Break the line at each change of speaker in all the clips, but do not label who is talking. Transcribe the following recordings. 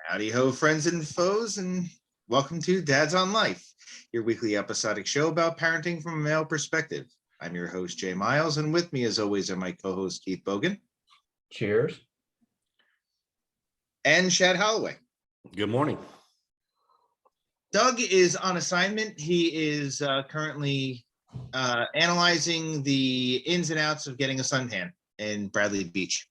Howdy ho, friends and foes, and welcome to Dads on Life, your weekly episodic show about parenting from a male perspective. I'm your host, Jay Miles, and with me, as always, are my co-host, Keith Bogan.
Cheers.
And Chad Holloway.
Good morning.
Doug is on assignment. He is currently analyzing the ins and outs of getting a suntan in Bradley Beach.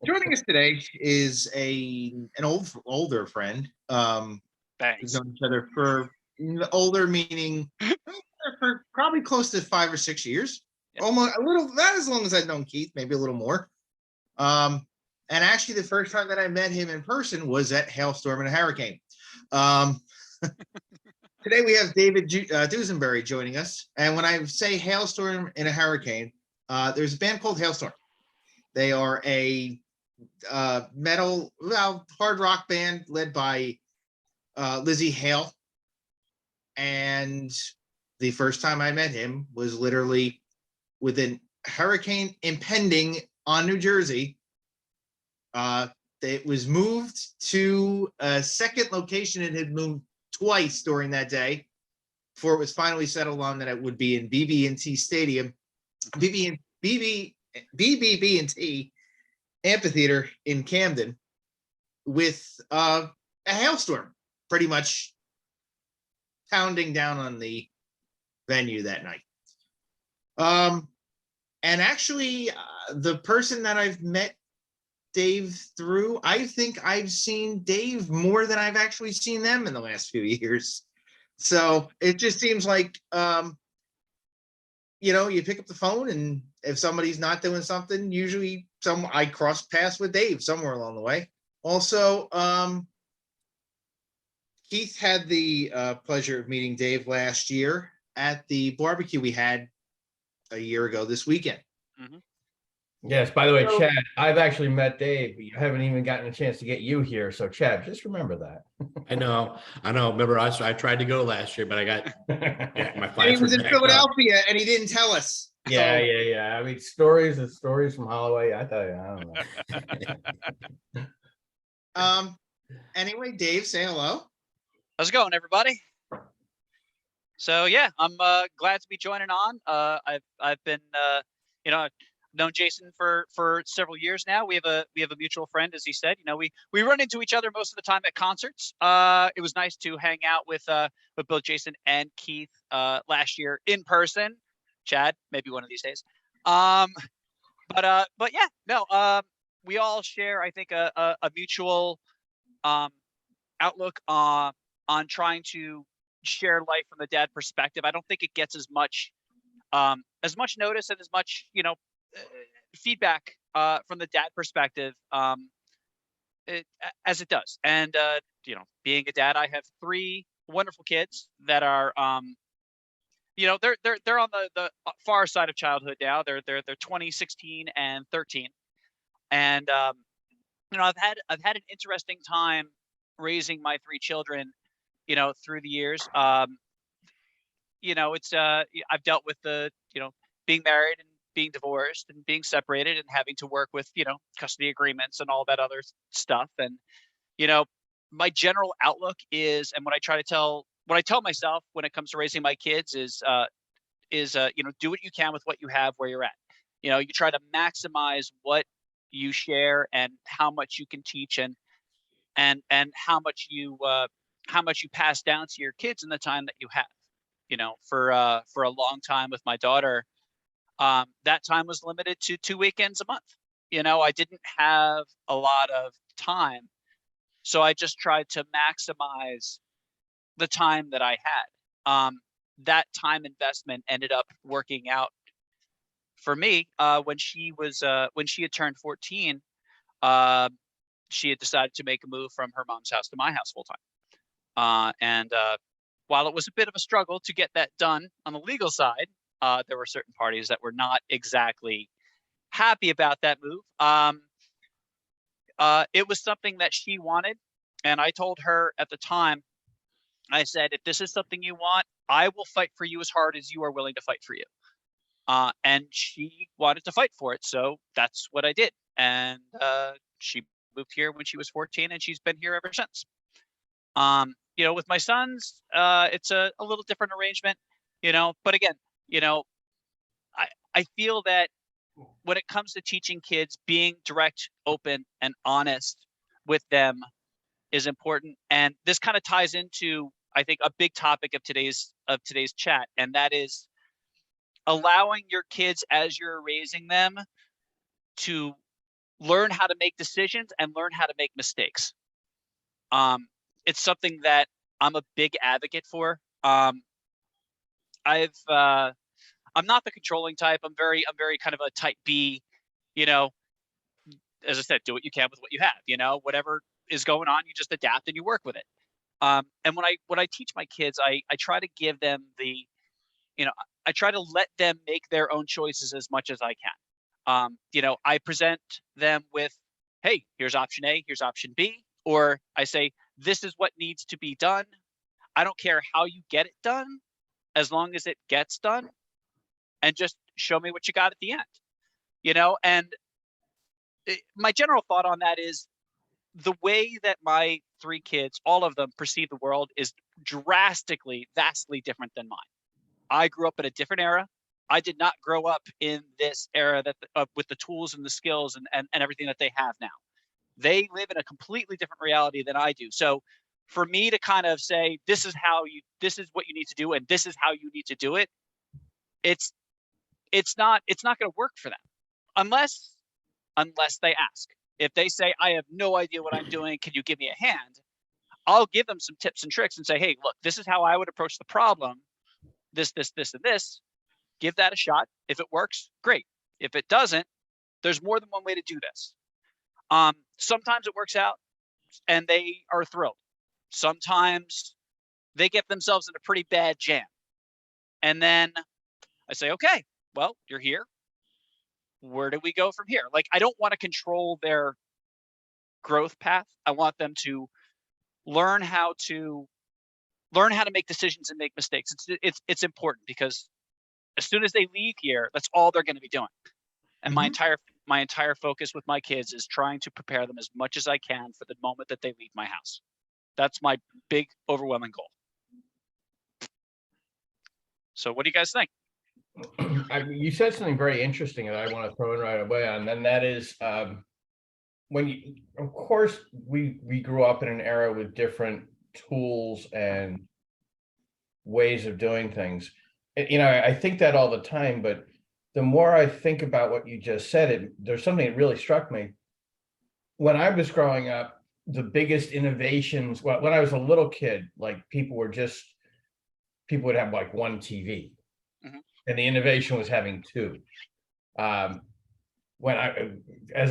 Joining us today is an older friend. We've known each other for older, meaning for probably close to 5 or 6 years. Yep. Almost a little, not as long as I've known Keith, maybe a little more. And actually, the first time that I met him in person was at Hailstorm and a Hurricane. Today we have David Dusenberry joining us. And when I say Hailstorm and a Hurricane, there's a band called Hailstorm. They are a hard rock band led by Lzzy Hale. And the first time I met him was literally with a hurricane impending on New Jersey. It was moved to a second location. It had moved twice during that day before it was finally settled on that it would be in BB&T Stadium, BB&T Amphitheater in Camden, with a hailstorm pretty much pounding down on the venue that night. And actually, the person that I've met Dave through, I think I've seen Dave more than I've actually seen them in the last few years. So it just seems like, you pick up the phone, and if somebody's not doing something, usually I cross paths with Dave somewhere along the way. Also, Keith had the pleasure of meeting Dave last year at the barbecue we had a year ago this weekend.
Mm-hmm. Yes, by the way, Chad, I've actually met Dave, but you haven't even gotten a chance to get you here. So, Chad, just remember that.
I know. Remember, I tried to go last year, but I got my flights.
He was in Philadelphia, and he didn't tell us.
Yeah. I mean, stories from Holloway. I tell you, I
don't know. Anyway, Dave, say hello.
How's it going, everybody? So yeah, I'm glad to be joining on. I've been known Jason for several years now. We have a mutual friend, as he said. We run into each other most of the time at concerts. It was nice to hang out with both Jason and Keith last year in person. Chad, maybe one of these days. But yeah, no. We all share, I think, a mutual outlook on trying to share life from the dad perspective. I don't think it gets as much notice and as much feedback from the dad perspective as it does. And being a dad, I have 3 wonderful kids that are they're on the far side of childhood now. They're 20, 16, and 13. And I've had an interesting time raising my 3 children through the years. It's I've dealt with the being married and being divorced and being separated and having to work with custody agreements and all that other stuff. And my general outlook is, and what I tell myself when it comes to raising my kids is do what you can with what you have where you're at. You try to maximize what you share and how much you can teach and how much you pass down to your kids in the time that you have. For a long time with my daughter, that time was limited to 2 weekends a month. I didn't have a lot of time, so I just tried to maximize the time that I had. That time investment ended up working out for me. When she had turned 14, she had decided to make a move from her mom's house to my house full time. And while it was a bit of a struggle to get that done on the legal side, there were certain parties that were not exactly happy about that move. It was something that she wanted. And I told her at the time, I said, if this is something you want, I will fight for you as hard as you are willing to fight for you. And she wanted to fight for it. So that's what I did. And she moved here when she was 14 and she's been here ever since. With my sons, it's a little different arrangement, but again, I feel that when it comes to teaching kids, being direct, open, and honest with them is important. And this kind of ties into, I think, a big topic of today's chat, and that is allowing your kids as you're raising them to learn how to make decisions and learn how to make mistakes. It's something that I'm a big advocate for. I'm not the controlling type. I'm very kind of a type B, as I said, do what you can with what you have, whatever is going on, you just adapt and you work with it. And when I teach my kids, I try to give them I try to let them make their own choices as much as I can. I present them with, hey, here's option A, here's option B, or I say, this is what needs to be done. I don't care how you get it done, as long as it gets done, and just show me what you got at the end, and my general thought on that is the way that my 3 kids, all of them, perceive the world is drastically, vastly different than mine. I grew up in a different era. I did not grow up in this era that with the tools and the skills and everything that they have now. They live in a completely different reality than I do. So for me to kind of say, this is what you need to do, and this is how you need to do it, it's not going to work for them unless they ask. If they say, I have no idea what I'm doing, can you give me a hand? I'll give them some tips and tricks and say, hey, look, this is how I would approach the problem. This, and this. Give that a shot. If it works, great. If it doesn't, there's more than one way to do this. Sometimes it works out and they are thrilled. Sometimes they get themselves in a pretty bad jam. And then I say, okay, well, you're here. Where do we go from here? Like, I don't want to control their growth path. I want them to learn how to make decisions and make mistakes. It's important, because as soon as they leave here, that's all they're going to be doing. And my entire focus with my kids is trying to prepare them as much as I can for the moment that they leave my house. That's my big, overwhelming goal. So what do you guys think?
You said something very interesting that I want to throw in right away on, and that is of course, we grew up in an era with different tools and ways of doing things. I think that all the time, but the more I think about what you just said, there's something that really struck me. When I was growing up, the biggest innovations, when I was a little kid, like people would have like one TV. And the innovation was having 2. As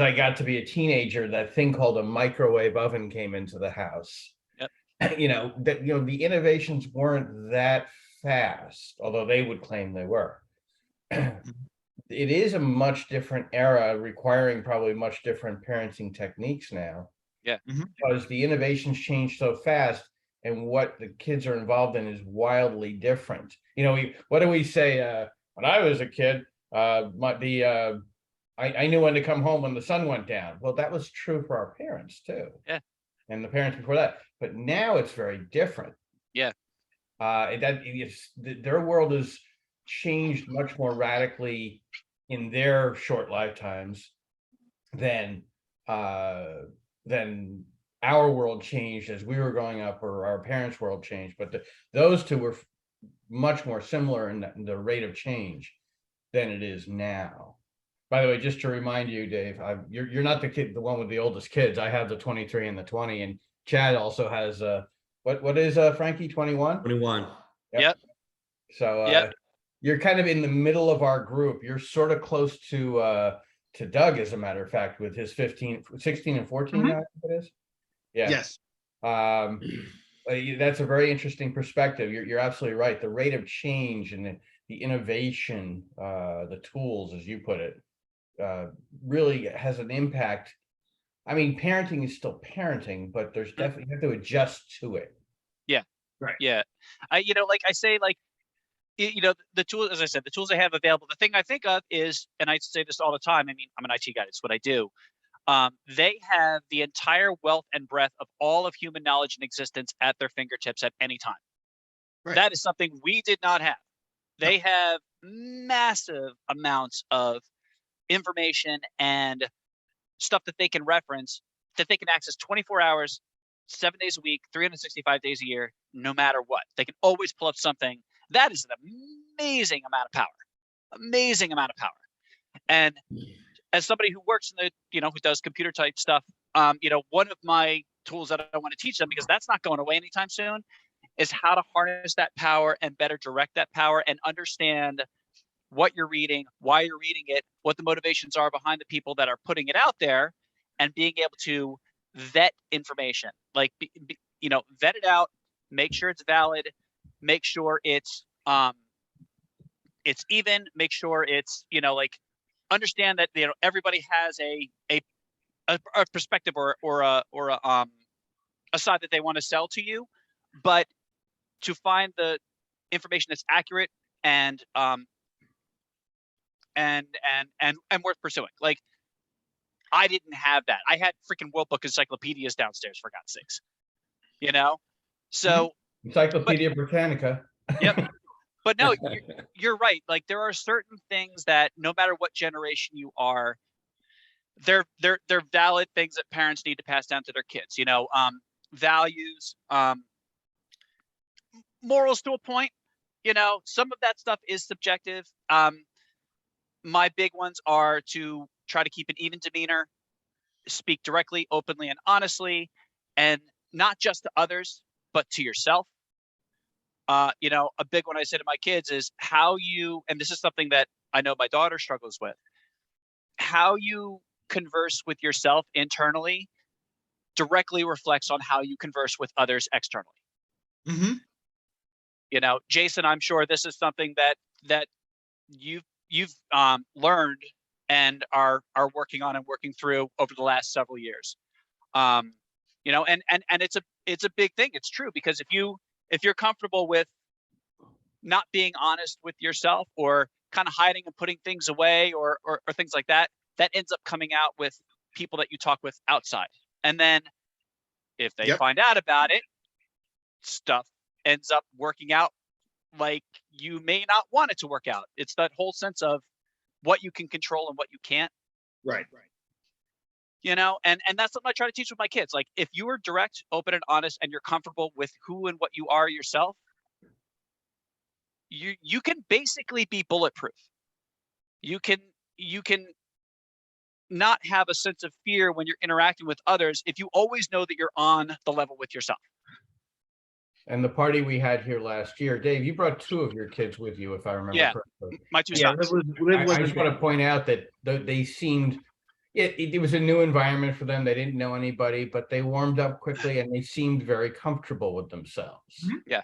I got to be a teenager, that thing called a microwave oven came into the house. Yep. The innovations weren't that fast, although they would claim they were. It is a much different era, requiring probably much different parenting techniques now.
Yeah.
Because the innovations change so fast, and what the kids are involved in is wildly different. What do we say? When I was a kid, I knew when to come home when the sun went down. Well, that was true for our parents too.
Yeah.
And the parents before that. But now it's very different.
Yeah.
Their world has changed much more radically in their short lifetimes than our world changed as we were growing up, or our parents' world changed. But those two were much more similar in the rate of change than it is now. By the way, just to remind you, Dave, you're not the one with the oldest kids. I have the 23 and the 20, and Chad also has what is Frankie, 21?
21.
Yep.
So you're kind of in the middle of our group. You're sort of close to Doug, as a matter of fact, with his 16 and 14 now, I think it is. Yeah.
Yes.
That's a very interesting perspective. You're absolutely right. The rate of change and the innovation, the tools, as you put it, really has an impact. I mean, parenting is still parenting, but there's definitely, you have to adjust to it.
Yeah.
Right.
Yeah. The tools, as I said, the tools I have available, the thing I think of is, and I say this all the time, I mean, I'm an IT guy, it's what I do. They have the entire wealth and breadth of all of human knowledge and existence at their fingertips at any time.
Right.
That is something we did not have.
No.
They have massive amounts of information and stuff that they can reference, that they can access 24 hours, 7 days a week, 365 days a year, no matter what. They can always pull up something. That is an amazing amount of power. Amazing amount of power. And as somebody who works in the, who does computer type stuff, one of my tools that I want to teach them, because that's not going away anytime soon, is how to harness that power and better direct that power and understand what you're reading, why you're reading it, what the motivations are behind the people that are putting it out there, and being able to vet information, like, vet it out, make sure it's valid, make sure it's even, make sure it's, understand that, everybody has a perspective or a side that they want to sell to you, but to find the information that's accurate and worth pursuing. Like, I didn't have that. I had freaking World Book encyclopedias downstairs, for God's sakes. So
Encyclopedia Britannica.
Yep. But no, you're right. Like, there are certain things that no matter what generation you are, they're valid things that parents need to pass down to their kids. Values, morals to a point. Some of that stuff is subjective. My big ones are to try to keep an even demeanor, speak directly, openly, and honestly, and not just to others, but to yourself. A big one I say to my kids is how you, and this is something that I know my daughter struggles with, how you converse with yourself internally directly reflects on how you converse with others externally.
Mm-hmm.
Jason, I'm sure this is something that you've learned and are working on and working through over the last several years. And it's a big thing. It's true, because if you're comfortable with not being honest with yourself, or kind of hiding and putting things away, or things like that, that ends up coming out with people that you talk with outside. And then if they
Yep.
find out about it, stuff ends up working out like you may not want it to work out. It's that whole sense of what you can control and what you can't.
Right.
And that's something I try to teach with my kids. Like, if you are direct, open, and honest, and you're comfortable with who and what you are yourself, you can basically be bulletproof. You can not have a sense of fear when you're interacting with others if you always know that you're on the level with yourself.
And the party we had here last year, Dave, you brought 2 of your kids with you, if I remember
Yeah.
correctly.
My two
Yeah,
sons.
I just want to point out that they seemed, it was a new environment for them. They didn't know anybody, but they warmed up quickly and they seemed very comfortable with themselves.
Mhm.
Yeah.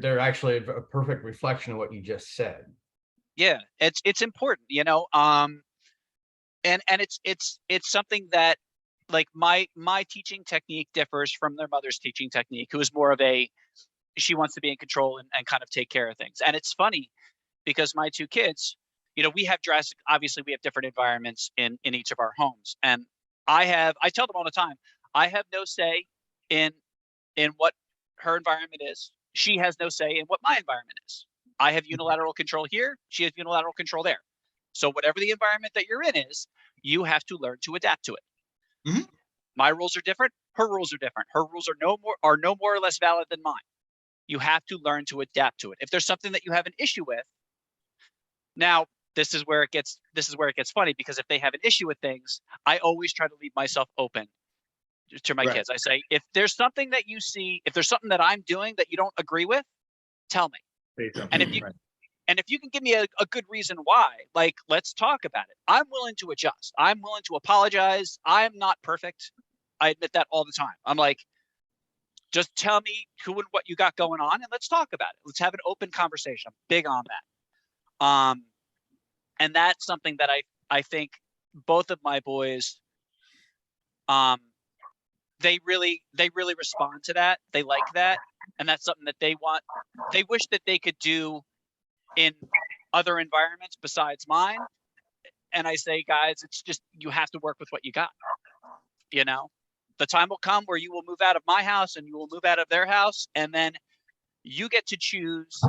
They're actually a perfect reflection of what you just said.
Yeah, it's important, and it's something that, like, my teaching technique differs from their mother's teaching technique, who is more of she wants to be in control and kind of take care of things. And it's funny because my 2 kids, obviously we have different environments in each of our homes. And I tell them all the time, I have no say in what her environment is. She has no say in what my environment is. I have unilateral control here. She has unilateral control there. So whatever the environment that you're in is, you have to learn to adapt to it.
Mhm.
My rules are different. Her rules are different. Her rules are no more or less valid than mine. You have to learn to adapt to it. If there's something that you have an issue with, now this is where it gets funny, because if they have an issue with things, I always try to leave myself open to my
Right.
kids. I say, if there's something that you see, if there's something that I'm doing that you don't agree with, tell me. And if you can give me a good reason why, like, let's talk about it. I'm willing to adjust. I'm willing to apologize. I'm not perfect. I admit that all the time. I'm like, just tell me who and what you got going on, and let's talk about it. Let's have an open conversation. I'm big on that. And that's something that I think both of my boys, they really respond to that. They like that. And that's something that they wish that they could do in other environments besides mine. and I say, guys, it's just, you have to work with what you got. You know, the time will come where you will move out of my house and you will move out of their house, and then you get to choose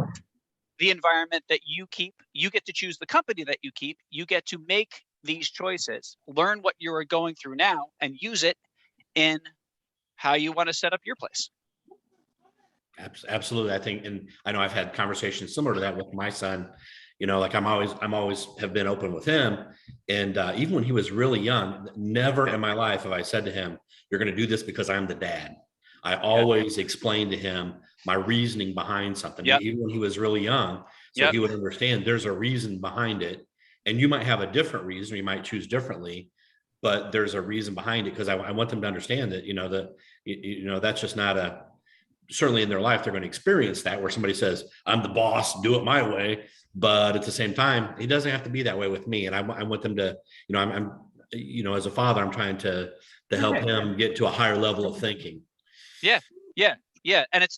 the environment that you keep. You get to choose the company that you keep. You get to make these choices, learn what you are going through now, and use it in how you want to set up your place.
Absolutely. I think, and I know I've had conversations similar to that with my son. Like I'm always have been open with him. And even when he was really young, never in my life have I said to him, you're going to do this because I'm the dad. I always explained to him my reasoning behind something, even when he was really young. So he would understand there's a reason behind it. And you might have a different reason, or you might choose differently, but there's a reason behind it. Because I want them to understand that, that's just not certainly in their life, they're going to experience that where somebody says, I'm the boss, do it my way. But at the same time, it doesn't have to be that way with me. And I want them to, I'm as a father, I'm trying to help him get to a higher level of thinking.
Yeah. And it's,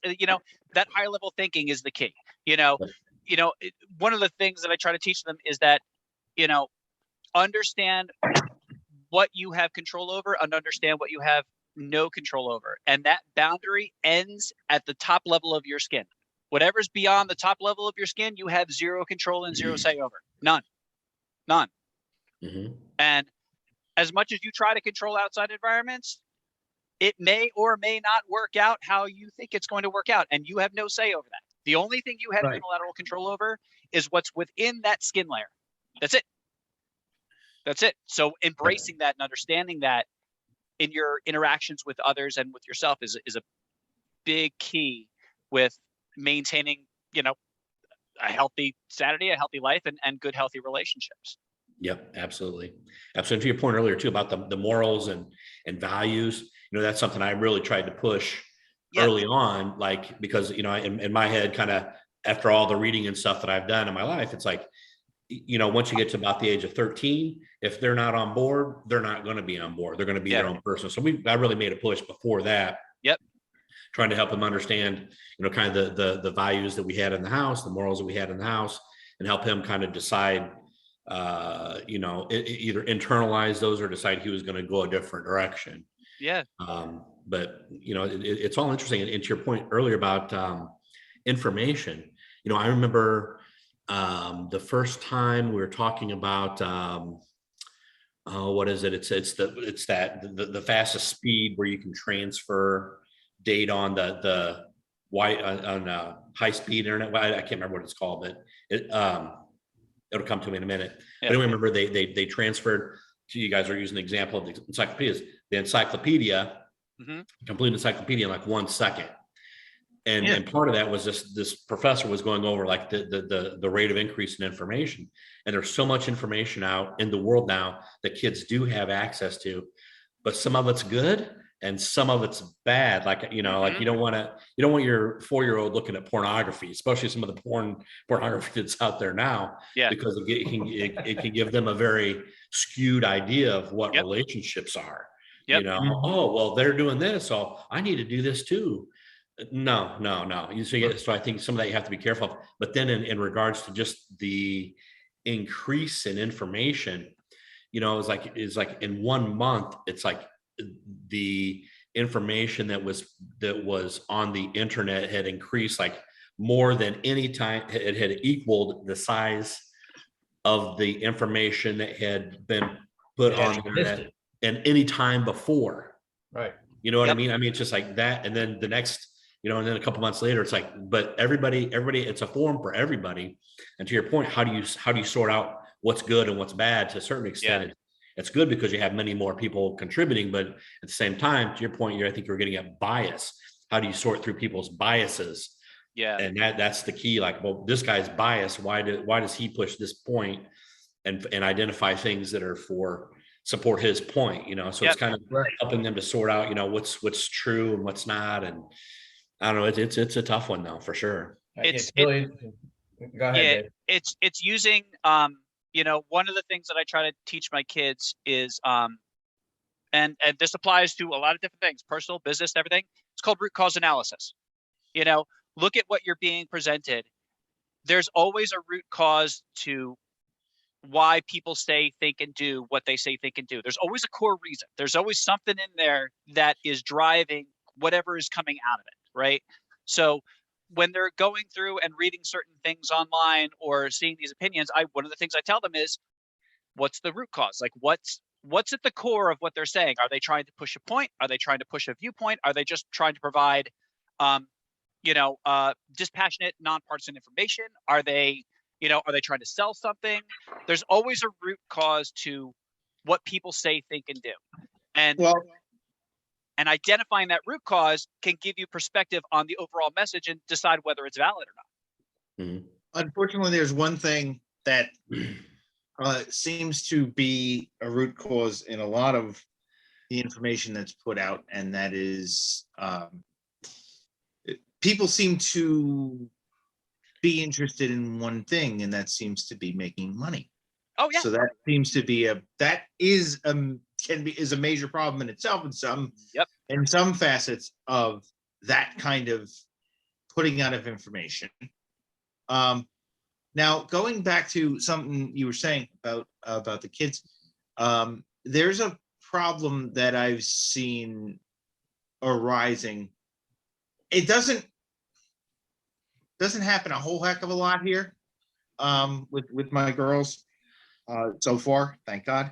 that higher level thinking is the key. One of the things that I try to teach them is that, understand what you have control over and understand what you have no control over. And that boundary ends at the top level of your skin. Whatever's beyond the top level of your skin, you have zero control and zero say over. None.
Mm-hmm.
And as much as you try to control outside environments, it may or may not work out how you think it's going to work out. And you have no say over that. The only thing you have unilateral control over is what's within that skin layer. That's it. So embracing that and understanding that in your interactions with others and with yourself is a big key with maintaining, a healthy sanity, a healthy life, and good, healthy relationships.
Yep, absolutely. To your point earlier too about the morals and values, that's something I really tried to push early on, like, because, in my head, kind of after all the reading and stuff that I've done in my life, it's like, once you get to about the age of 13, if they're not on board, they're not going to be on board. They're going to be their own person. So I really made a push before that. Trying to help them understand, kind of the values that we had in the house, the morals that we had in the house, and help him kind of decide, either internalize those or decide he was going to go a different direction. But it's all interesting. And to your point earlier about information, I remember the first time we were talking about what is it? It's the fastest speed where you can transfer data on the high speed internet. I can't remember what it's called, but it'll come to me in a minute. But anyway, remember they transferred to, you guys are using the example of the encyclopedias, the encyclopedia, complete encyclopedia in like 1 second. And part of that was just this professor was going over like the rate of increase in information. And there's so much information out in the world now that kids do have access to, but some of it's good and some of it's bad. Like, like you don't want your 4-year-old looking at pornography, especially some of the pornography that's out there now, because it can give them a very skewed idea of what relationships are. Oh, well, they're doing this, so I need to do this too. No. So I think some of that you have to be careful of. But then in regards to just the increase in information, it's like in 1 month, it's like the information that was on the internet had increased like more than any time. It had equaled the size of the information that had been put on the internet and any time before.
Right.
You know what I mean? I mean, it's just like that. And then the next, and then a couple months later, it's like, but everybody, it's a forum for everybody. And to your point, how do you sort out what's good and what's bad? To a certain extent, it's good because you have many more people contributing, but at the same time, to your point, I think you're getting at bias. How do you sort through people's biases? And that's the key. Like, well, this guy's biased. Why does he push this point and identify things that are support his point? So it's kind of helping them to sort out, what's true and what's not. And I don't know. It's a tough one though, for sure.
It's really, go ahead, Dave.
It's using, one of the things that I try to teach my kids is, and this applies to a lot of different things, personal, business, everything. It's called root cause analysis. Look at what you're being presented. There's always a root cause to why people say, think, and do what they say, think, and do. There's always a core reason. There's always something in there that is driving whatever is coming out of it, right? So when they're going through and reading certain things online or seeing these opinions, one of the things I tell them is, what's the root cause? Like, what's at the core of what they're saying? Are they trying to push a point? Are they trying to push a viewpoint? Are they just trying to provide, dispassionate, nonpartisan information? Are they trying to sell something? There's always a root cause to what people say, think, and do. And
Well,
and identifying that root cause can give you perspective on the overall message and decide whether it's valid or not.
unfortunately, there's one thing that seems to be a root cause in a lot of the information that's put out, and that is people seem to be interested in one thing, and that seems to be making money.
Oh yeah.
So that seems to be is a major problem in itself in some facets of that kind of putting out of information. Now going back to something you were saying about the kids, there's a problem that I've seen arising. It doesn't happen a whole heck of a lot here with my girls so far, thank God.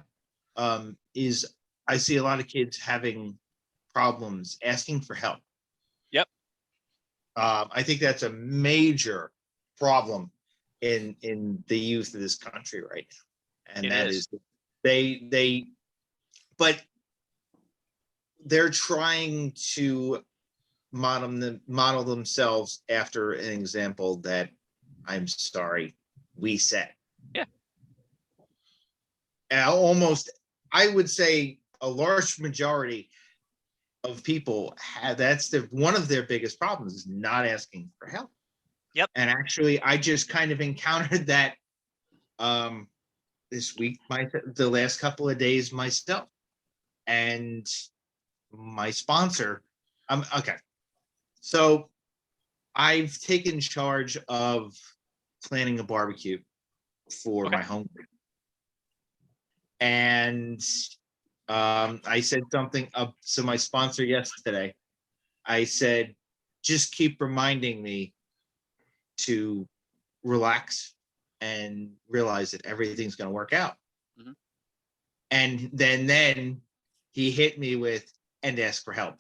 Is I see a lot of kids having problems asking for help.
Yep.
I think that's a major problem in the youth of this country right now, and that is but they're trying to model themselves after an example that, I'm sorry, we set.
Yeah.
Almost, I would say a large majority of people that's one of their biggest problems is not asking for help.
Yep.
And actually, I just kind of encountered that this week, the last couple of days myself, and my sponsor. Okay. So I've taken charge of planning a barbecue for my home group. And I said something up to my sponsor yesterday. I said, just keep reminding me to relax and realize that everything's going to work out.
Mhm.
And then he hit me with, and ask for help.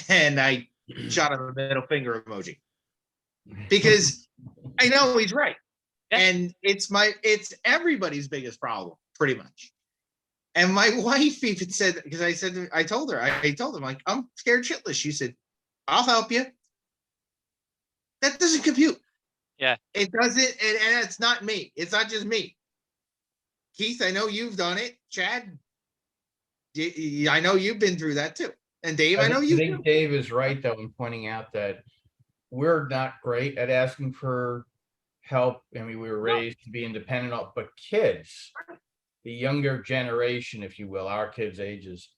And I shot him a middle finger emoji because I know he's right.
Yeah.
And it's everybody's biggest problem, pretty much. And my wife even said, because I told him, like, I'm scared shitless. She said, I'll help you. That doesn't compute.
Yeah.
It doesn't, and it's not me. It's not just me. Keith, I know you've done it. Chad, I know you've been through that too. And Dave, I know you.
I think Dave is right, though, in pointing out that we're not great at asking for help. I mean, we were raised to be independent, but kids, the younger generation, if you will, our kids' ages,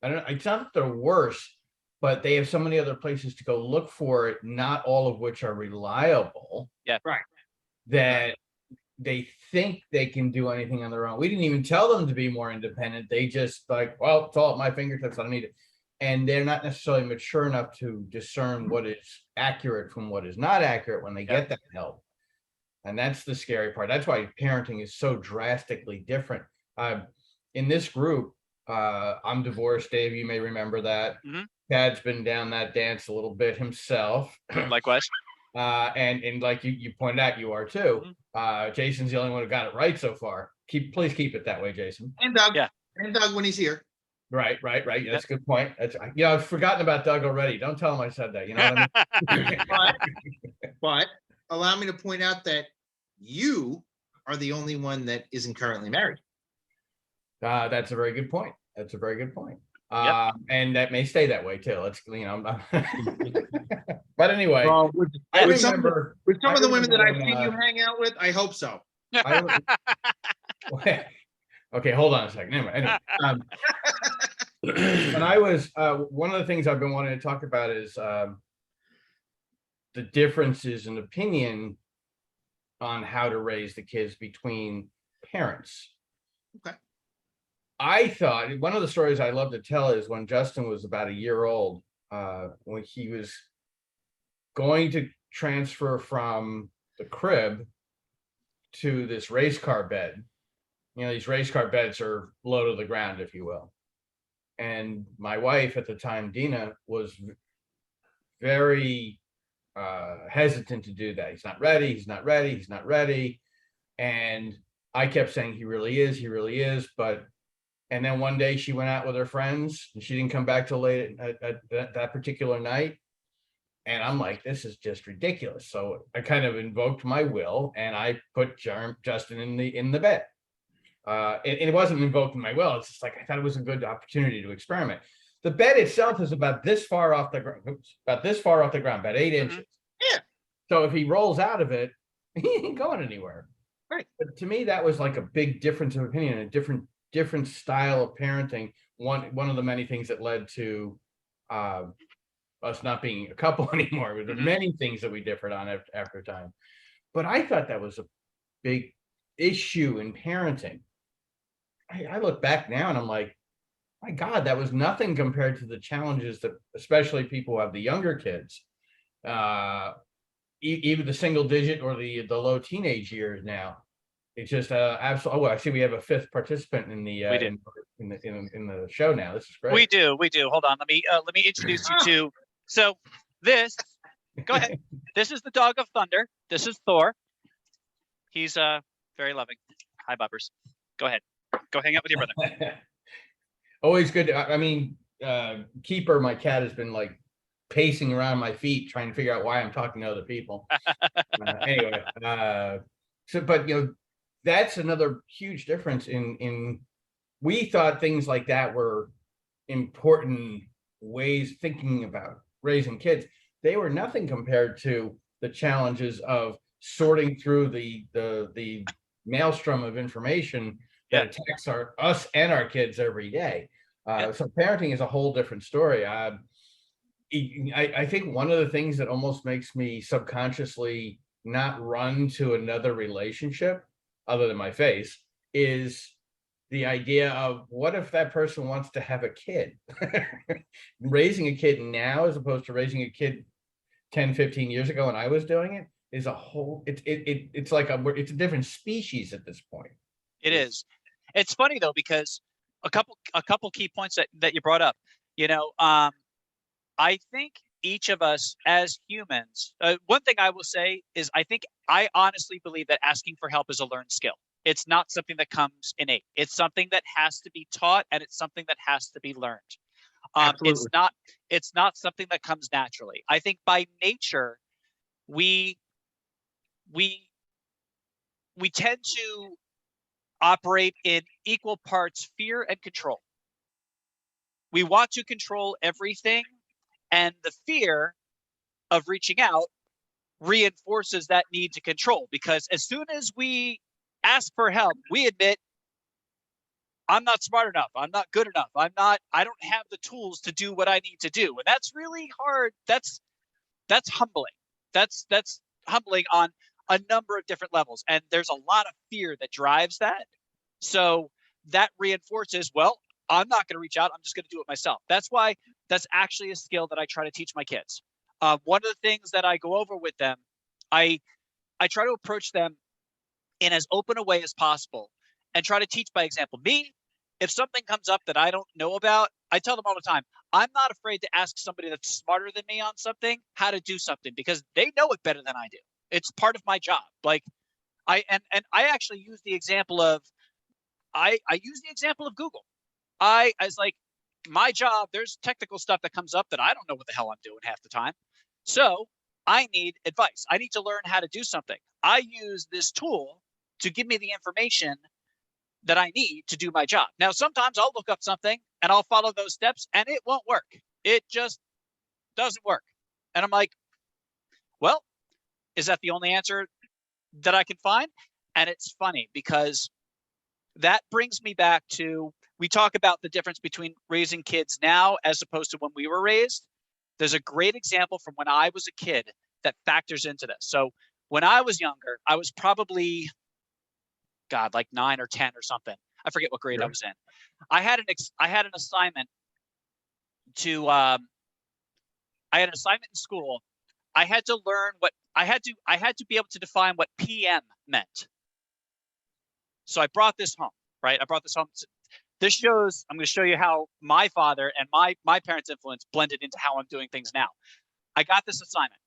I don't know, it's not that they're worse, but they have so many other places to go look for it, not all of which are reliable.
Yeah.
Right.
That they think they can do anything on their own. We didn't even tell them to be more independent. They just like, well, it's all at my fingertips. I don't need it. And they're not necessarily mature enough to discern what is accurate from what is not accurate when they get that help. And that's the scary part. That's why parenting is so drastically different. In this group, I'm divorced, Dave, you may remember that.
Mhm.
Chad's been down that dance a little bit himself.
Likewise.
And like you pointed out, you are too. Jason's the only one who got it right so far. Please keep it that way, Jason.
And Doug.
Yeah.
And Doug when he's here.
Right. That's a good point. That's I've forgotten about Doug already. Don't tell him I said that. You know what I mean?
But allow me to point out that you are the only one that isn't currently married.
That's a very good point. And that may stay that way too. Let's but anyway,
Well,
I
with some
remember
of the women that I've
when,
seen you hang out with, I hope so.
Okay, hold on a second. Anyway, when I was one of the things I've been wanting to talk about is the differences in opinion on how to raise the kids between parents.
Okay.
I thought one of the stories I love to tell is when Justin was about a year old, when he was going to transfer from the crib to this race car bed. You know, these race car beds are low to the ground, if you will. And my wife at the time, Dina, was very hesitant to do that. He's not ready. He's not ready. He's not ready. And I kept saying, he really is. He really is. And then one day she went out with her friends and she didn't come back till late at that particular night. And I'm like, this is just ridiculous. So I kind of invoked my will and I put Justin in the bed. It wasn't invoking my will. It's just like, I thought it was a good opportunity to experiment. The bed itself is about this far off the ground, about 8 inches.
Yeah.
So if he rolls out of it, he ain't going anywhere.
Right.
But to me, that was like a big difference of opinion, a different style of parenting. One of the many things that led to us not being a couple anymore. There were many things that we differed on after time. But I thought that was a big issue in parenting. I look back now and I'm like, my God, that was nothing compared to the challenges that especially people who have the younger kids, even the single digit or the low teenage years now. It's just absolutely. Oh, well, I see we have a fifth participant in the in the show now. This is great.
We do. Hold on. Let me introduce you to. So this. Go ahead. This is the dog of thunder. This is Thor. He's very loving. Hi, Bubbers. Go ahead. Go hang out with your brother.
Always good. I mean, Keeper, my cat, has been like pacing around my feet trying to figure out why I'm talking to other people. Anyway, but that's another huge difference in we thought things like that were important ways thinking about raising kids. They were nothing compared to the challenges of sorting through the maelstrom of information that attacks us and our kids every day. So parenting is a whole different story. I think one of the things that almost makes me subconsciously not run to another relationship other than my face is the idea of what if that person wants to have a kid. Raising a kid now as opposed to raising a kid 10, 15 years ago when I was doing it is a whole, it's like it's a different species at this point.
It is. It's funny though, because a couple key points that you brought up, I think each of us as humans, one thing I will say is I honestly believe that asking for help is a learned skill. It's not something that comes innate. It's something that has to be taught and it's something that has to be learned. It's not something that comes naturally. I think by nature, we tend to operate in equal parts fear and control. We want to control everything, and the fear of reaching out reinforces that need to control, because as soon as we ask for help, we admit, I'm not smart enough, I'm not good enough, I don't have the tools to do what I need to do. And that's really hard. That's humbling. That's humbling on a number of different levels. And there's a lot of fear that drives that. So that reinforces, well, I'm not going to reach out. I'm just going to do it myself. That's why that's actually a skill that I try to teach my kids. One of the things that I go over with them, I try to approach them in as open a way as possible and try to teach by example. Me, if something comes up that I don't know about, I tell them all the time, I'm not afraid to ask somebody that's smarter than me on something how to do something, because they know it better than I do. It's part of my job. Like I actually use the example of Google. I was like, my job, there's technical stuff that comes up that I don't know what the hell I'm doing half the time. So I need advice. I need to learn how to do something. I use this tool to give me the information that I need to do my job. Now, sometimes I'll look up something and I'll follow those steps and it won't work. It just doesn't work. And I'm like, well, is that the only answer that I can find? And it's funny because that brings me back to, we talk about the difference between raising kids now as opposed to when we were raised. There's a great example from when I was a kid that factors into this. So when I was younger, I was probably, God, like 9 or 10 or something. I forget what grade I
Sure.
was in. I had an assignment to I had an assignment in school. I had to learn what I had to be able to define what PM meant. So I brought this home, right? I brought this home. This shows, I'm going to show you how my father and my parents' influence blended into how I'm doing things now. I got this assignment.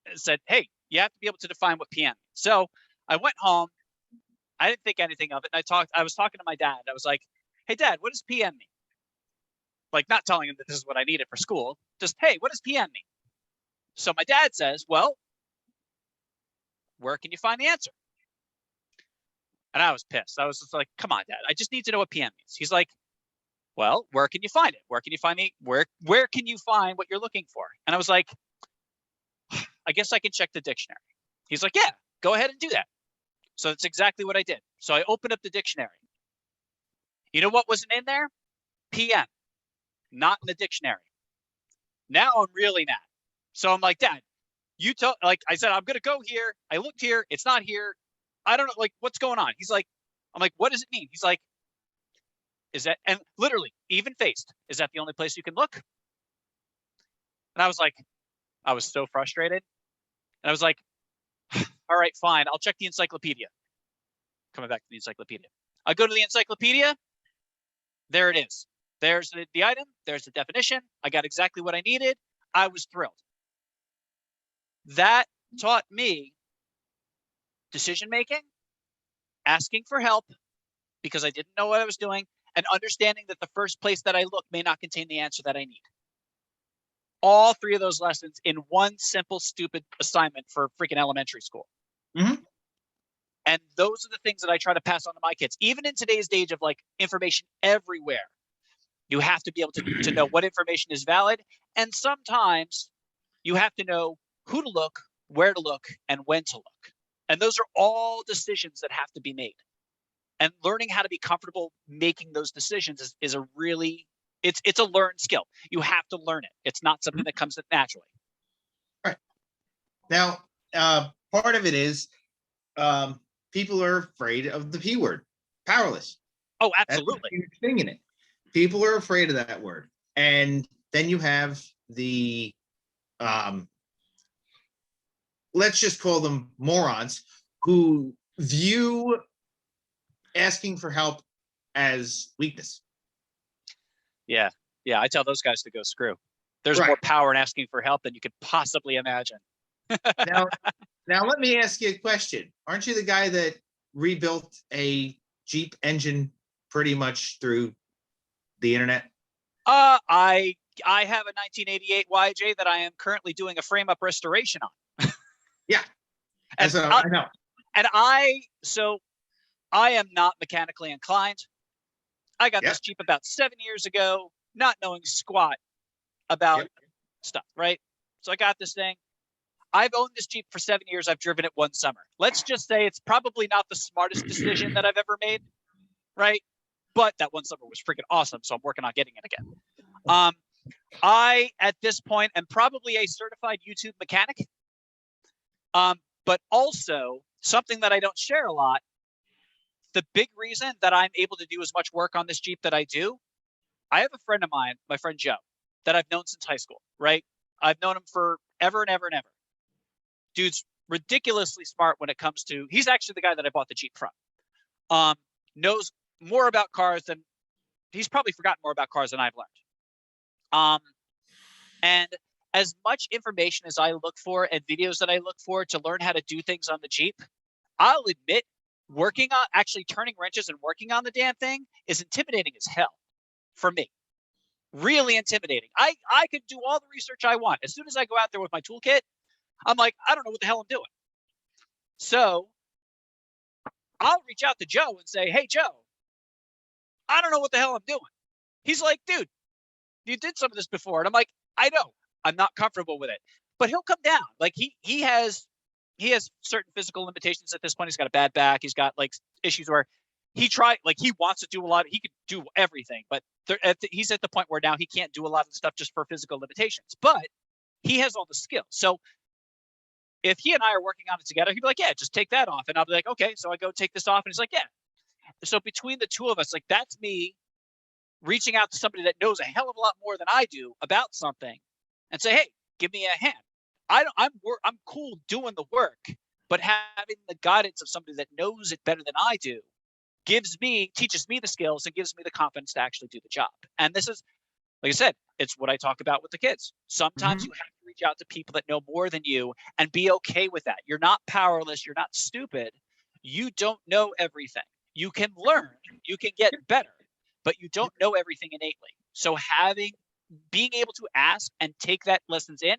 It said, hey, you have to be able to define what PM means. So I went home. I didn't think anything of it. And I was talking to my dad. I was like, hey, Dad, what does PM mean? Like, not telling him that this is what I needed for school. Just, hey, what does PM mean? So my dad says, well, where can you find the answer? And I was pissed. I was just like, come on, Dad, I just need to know what PM means. He's like, well, where can you find it? Where can you find where can you find what you're looking for? And I was like, I guess I can check the dictionary. He's like, yeah, go ahead and do that. So that's exactly what I did. So I opened up the dictionary. You know what wasn't in there? PM, not in the dictionary. Now I'm really mad. So I'm like, Dad, you tell, like I said, I'm going to go here. I looked here. It's not here. I don't know, like, what's going on? He's like, I'm like, what does it mean? He's like, is that, and literally even faced, is that the only place you can look? And I was like, I was so frustrated. And I was like, all right, fine. I'll check the encyclopedia. Coming back to the encyclopedia. I go to the encyclopedia. There it is. There's the item. There's the definition. I got exactly what I needed. I was thrilled. That taught me decision making, asking for help because I didn't know what I was doing, and understanding that the first place that I look may not contain the answer that I need. All three of those lessons in one simple, stupid assignment for freaking elementary school.
Mhm.
And those are the things that I try to pass on to my kids. Even in today's age of like information everywhere, you have to be able to know what information is valid. And sometimes you have to know who to look, where to look, and when to look. And those are all decisions that have to be made. And learning how to be comfortable making those decisions is a really, it's a learned skill. You have to learn it. It's not something that comes naturally.
Now, part of it is people are afraid of the P word, powerless.
Oh,
That's a
absolutely.
huge thing in it. People are afraid of that word. And then you have the, let's just call them morons, who view asking for help as weakness.
Yeah. Yeah. I tell those guys to go screw. There's
Right.
more power in asking for help than you could possibly imagine.
Now, let me ask you a question. Aren't you the guy that rebuilt a Jeep engine pretty much through the internet?
I have a 1988 YJ that I am currently doing a frame up restoration on.
Yeah.
And
So
I
I know.
And I am not mechanically inclined. I got
Yep.
this Jeep about 7 years ago, not knowing squat about
Yep.
stuff, right? So I got this thing. I've owned this Jeep for 7 years. I've driven it one summer. Let's just say it's probably not the smartest decision that I've ever made, right? But that one summer was freaking awesome, so I'm working on getting it again. I, at this point, am probably a certified YouTube mechanic. But also something that I don't share a lot, the big reason that I'm able to do as much work on this Jeep that I do, I have a friend of mine, my friend Joe, that I've known since high school, right? I've known him for ever and ever and ever. Dude's ridiculously smart when it comes to, he's actually the guy that I bought the Jeep from. Knows more about cars than, he's probably forgotten more about cars than I've learned. And as much information as I look for and videos that I look for to learn how to do things on the Jeep, I'll admit working on actually turning wrenches and working on the damn thing is intimidating as hell for me. Really intimidating. I could do all the research I want. As soon as I go out there with my toolkit, I'm like, I don't know what the hell I'm doing. So I'll reach out to Joe and say, hey, Joe, I don't know what the hell I'm doing. He's like, dude, you did some of this before. And I'm like, I know. I'm not comfortable with it, but he'll come down. Like he has certain physical limitations at this point. He's got a bad back. He's got like issues where he wants to do a lot. He could do everything, but he's at the point where now he can't do a lot of stuff just for physical limitations, but he has all the skills. So if he and I are working on it together, he'd be like, yeah, just take that off. And I'll be like, okay. So I go take this off. And he's like, yeah. So between the two of us, like that's me reaching out to somebody that knows a hell of a lot more than I do about something and say, hey, give me a hand. I'm cool doing the work, but having the guidance of somebody that knows it better than I do teaches me the skills and gives me the confidence to actually do the job. And this is, like I said, it's what I talk about with the kids. Sometimes
Mhm.
you have to reach out to people that know more than you and be okay with that. You're not powerless. You're not stupid. You don't know everything. You can learn, you can get better, but you don't know everything innately. So being able to ask and take that lessons in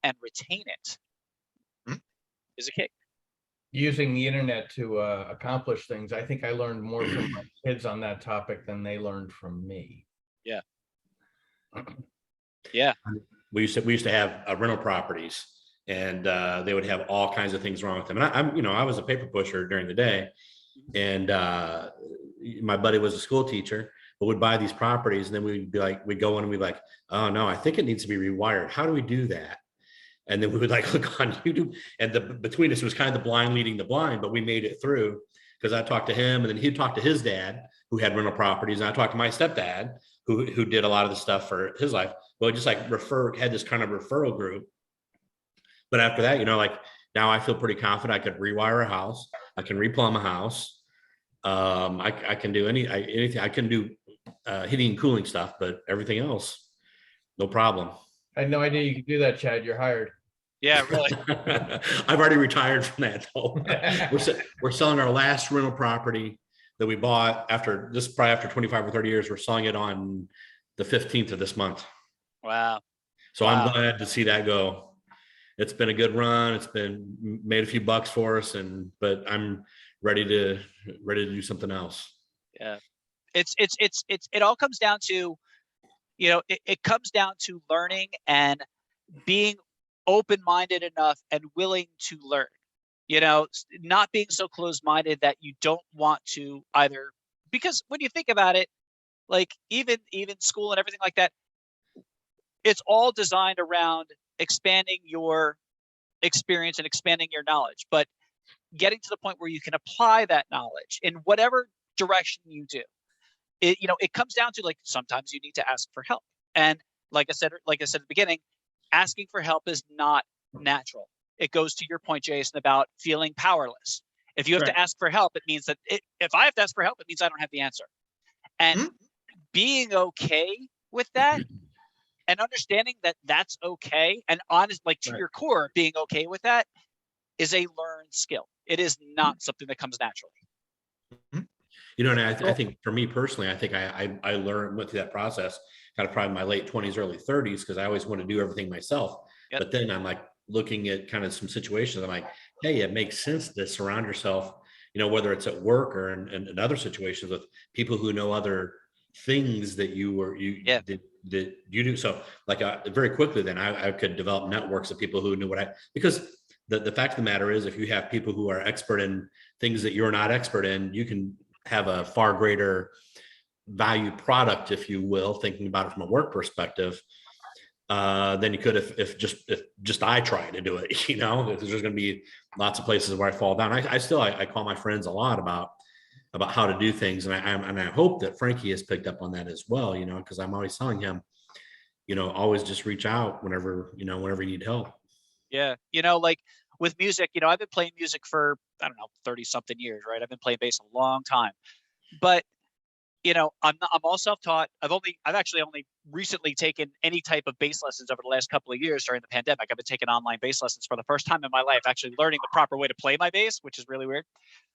and retain it
Mhm.
is a kick.
Using the internet to accomplish things. I think I learned more from my kids on that topic than they learned from me.
Yeah. Yeah.
We used to have rental properties, and they would have all kinds of things wrong with them. And I was a paper pusher during the day, and my buddy was a school teacher, but would buy these properties, and then we'd go in and we'd be like, oh no, I think it needs to be rewired. How do we do that? And then we would like look on YouTube, and between us it was kind of the blind leading the blind, but we made it through because I talked to him, and then he'd talk to his dad who had rental properties, and I talked to my stepdad who did a lot of the stuff for his life. But just like had this kind of referral group. But after that, like now I feel pretty confident I could rewire a house, I can replumb a house. I can do anything. I can do heating and cooling stuff, but everything else, no problem.
I had no idea you could do that, Chad. You're hired.
Yeah, really.
I've already retired from that. Though. We're selling our last rental property that we bought probably after 25 or 30 years. We're selling it on the 15th of this month.
Wow.
So
Wow.
I'm glad to see that go. It's been a good run. It's been made a few bucks for us, but I'm ready to do something else.
Yeah. It all comes down to, it comes down to learning and being open-minded enough and willing to learn, not being so closed-minded that you don't want to either, because when you think about it, like even school and everything like that, it's all designed around expanding your experience and expanding your knowledge, but getting to the point where you can apply that knowledge in whatever direction you do. It comes down to, like, sometimes you need to ask for help. And like I said at the beginning, asking for help is not natural. It goes to your point, Jason, about feeling powerless. If you have
Right.
to ask for help, it means that if I have to ask for help, it means I don't have the answer. And
Mhm.
being okay with that and understanding that that's okay, and honest, like to
Right.
your core, being okay with that is a learned skill. It is not something that comes naturally.
And I think for me personally, I think I went through that process kind of probably in my late 20s, early 30s, because I always want to do everything myself.
Yep.
But then I'm like looking at kind of some situations. I'm like, hey, it makes sense to surround yourself, whether it's at work or in other situations with people who know other things that
Yeah.
that you do. So like very quickly, then I could develop networks of people who knew because the fact of the matter is, if you have people who are expert in things that you're not expert in, you can have a far greater value product, if you will, thinking about it from a work perspective, than you could if just I try to do it, because there's going to be lots of places where I fall down. I call my friends a lot about how to do things. And I hope that Frankie has picked up on that as well, because I'm always telling him, always just reach out whenever you need help.
Yeah. Like with music, I've been playing music for, I don't know, 30 something years, right? I've been playing bass a long time, but I'm all self-taught. I've actually only recently taken any type of bass lessons over the last couple of years during the pandemic. I've been taking online bass lessons for the first time in my life, actually learning the proper way to play my bass, which is really weird.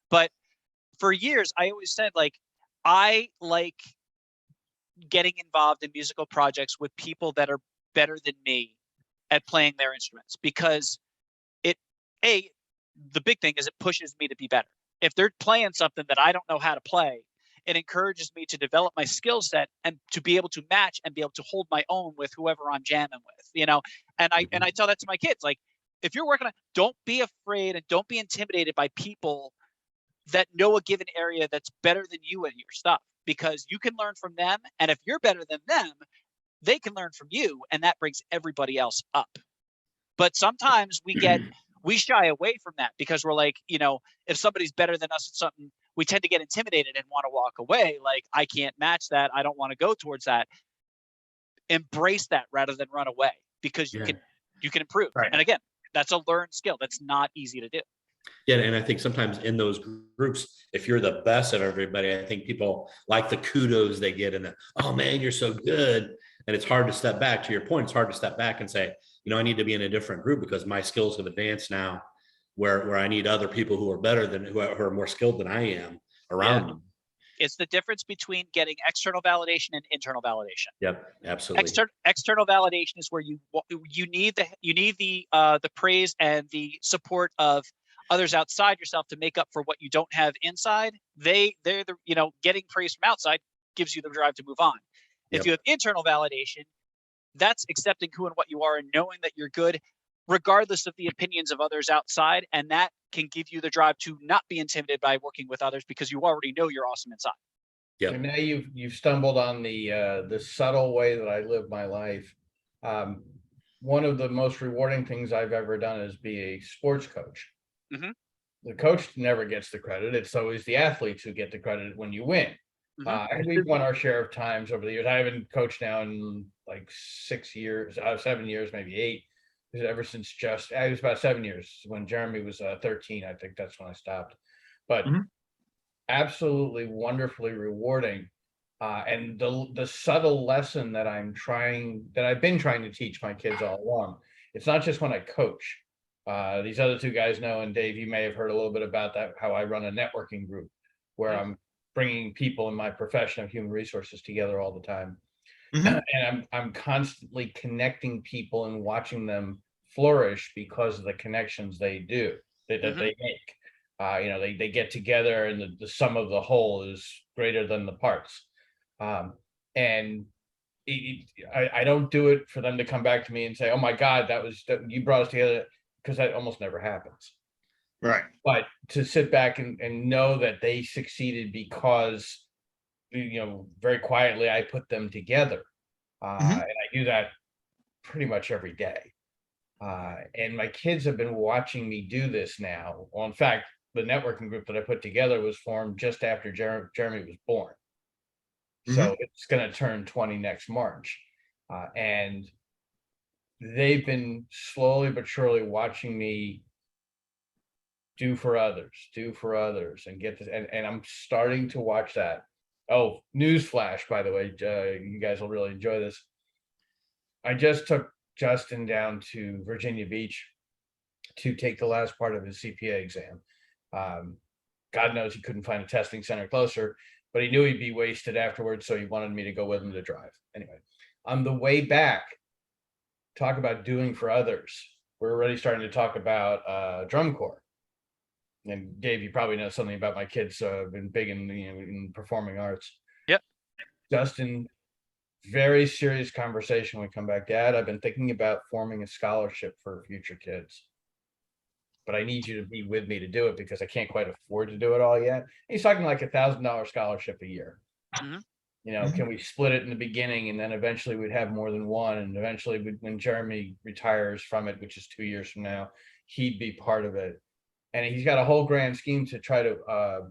But for years, I always said, like, I like getting involved in musical projects with people that are better than me at playing their instruments, because the big thing is it pushes me to be better. If they're playing something that I don't know how to play, it encourages me to develop my skill set and to be able to match and be able to hold my own with whoever I'm jamming with, and I tell that to my kids, like, if you're working on, don't be afraid and don't be intimidated by people that know a given area that's better than you in your stuff, because you can learn from them. And if you're better than them, they can learn from you. And that brings everybody else up. But sometimes we shy away from that because we're like, if somebody's better than us at something, we tend to get intimidated and want to walk away. Like, I can't match that. I don't want to go towards that. Embrace that rather than run away, because you
Yeah.
can improve.
Right.
And again, that's a learned skill. That's not easy to do.
Yeah, and I think sometimes in those groups, if you're the best of everybody, I think people like the kudos they get, and the, oh man, you're so good. And it's hard to step back. To your point, it's hard to step back and say, I need to be in a different group because my skills have advanced now, where I need other people who are better than who are more skilled than I am around me.
It's the difference between getting external validation and internal validation.
Yep, absolutely.
External validation is where you need the praise and the support of others outside yourself to make up for what you don't have inside. They're the getting praise from outside gives you the drive to move on. If
Yep.
you have internal validation, that's accepting who and what you are and knowing that you're good regardless of the opinions of others outside, and that can give you the drive to not be intimidated by working with others because you already know you're awesome inside.
Yep.
And now you've stumbled on the subtle way that I live my life. One of the most rewarding things I've ever done is be a sports coach.
Mhm.
The coach never gets the credit. It's always the athletes who get the credit when you win.
Mhm.
And we've won our share of times over the years. I haven't coached now in like 6 years, 7 years, maybe 8. Ever since it was about 7 years when Jeremy was 13. I think that's when I stopped. But
Mhm.
absolutely wonderfully rewarding. And the subtle lesson that I've been trying to teach my kids all along. It's not just when I coach. These other two guys know, and Dave, you may have heard a little bit about that, how I run a networking group where
Mhm.
I'm bringing people in my profession of human resources together all the time.
Mhm.
And I'm constantly connecting people and watching them flourish because of the connections they do that
Mhm.
they make. They get together, and the sum of the whole is greater than the parts. And I don't do it for them to come back to me and say, "Oh my God, you brought us together," because that almost never happens.
Right.
But to sit back and know that they succeeded because very quietly I put them together.
Mhm.
And I do that pretty much every day. And my kids have been watching me do this now. Well, in fact, the networking group that I put together was formed just after Jeremy was born. So
Mhm.
it's going to turn 20 next March. And they've been slowly but surely watching me do for others, and get this. And I'm starting to watch that. Oh, newsflash, by the way, you guys will really enjoy this. I just took Justin down to Virginia Beach to take the last part of his CPA exam. God knows he couldn't find a testing center closer, but he knew he'd be wasted afterwards, so he wanted me to go with him to drive. Anyway, on the way back, talk about doing for others. We're already starting to talk about drum corps. And Dave, you probably know something about my kids. Been big in performing arts.
Yep.
Justin, very serious conversation when we come back. Dad, I've been thinking about forming a scholarship for future kids, but I need you to be with me to do it because I can't quite afford to do it all yet. He's talking like $1,000 scholarship a year.
Mhm.
Mhm.
Can we split it in the beginning, and then eventually we'd have more than one, and eventually when Jeremy retires from it, which is 2 years from now, he'd be part of it. And he's got a whole grand scheme to try to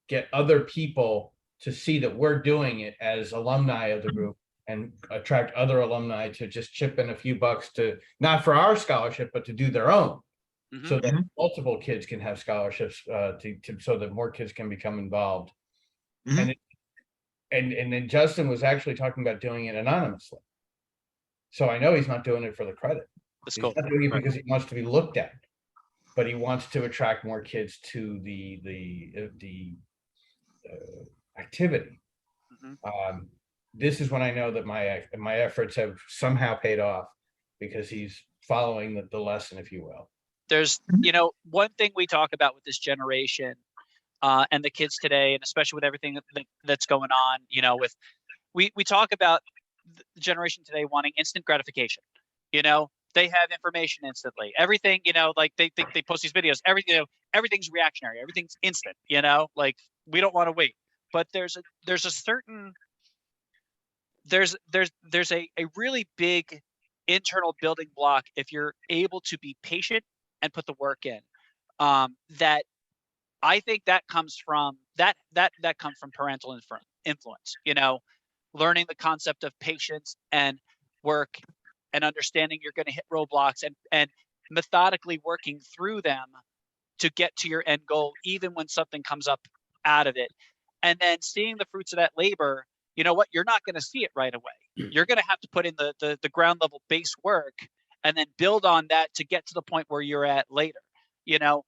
get other people to see that we're doing it as alumni of the group, and attract other alumni to just chip in a few bucks, to not for our scholarship, but to do their own,
Mhm.
so that
Mhm.
multiple kids can have scholarships, so that more kids can become involved.
Mhm.
And then Justin was actually talking about doing it anonymously. So I know he's not doing it for the credit.
That's
He's
cool.
not doing it because he wants to be looked at, but he wants to attract more kids to the activity.
Mhm.
This is when I know that my efforts have somehow paid off, because he's following the lesson, if you will.
There's, one thing we talk about with this generation, and the kids today, and especially with everything that's going on, with we talk about the generation today wanting instant gratification. They have information instantly. Everything, like they post these videos. Everything's reactionary. Everything's instant. Like, we don't want to wait. But there's a certain there's a really big internal building block if you're able to be patient and put the work in. That I think that comes from that comes from parental influence, you know, learning the concept of patience and work and understanding you're going to hit roadblocks and methodically working through them to get to your end goal, even when something comes up out of it. And then seeing the fruits of that labor, you know what, you're not going to see it right away. You're going to have to put in the ground level base work and then build on that to get to the point where you're at later. You know,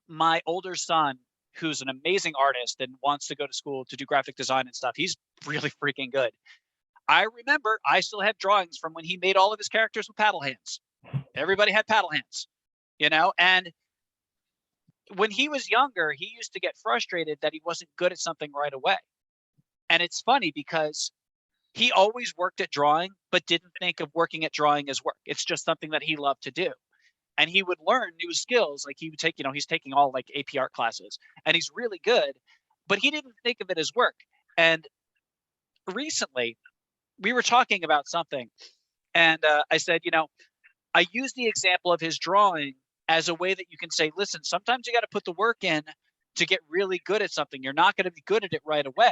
my older son, who's an amazing artist and wants to go to school to do graphic design and stuff, he's really freaking good. I remember I still have drawings from when he made all of his characters with paddle hands. Everybody had paddle hands, you know, and when he was younger, he used to get frustrated that he wasn't good at something right away. And it's funny because he always worked at drawing, but didn't think of working at drawing as work. It's just something that he loved to do. And he would learn new skills. Like he would take, you know, he's taking all like AP art classes and he's really good, but he didn't think of it as work. And recently we were talking about something and I said, you know, I use the example of his drawing as a way that you can say, listen, sometimes you got to put the work in to get really good at something. You're not going to be good at it right away.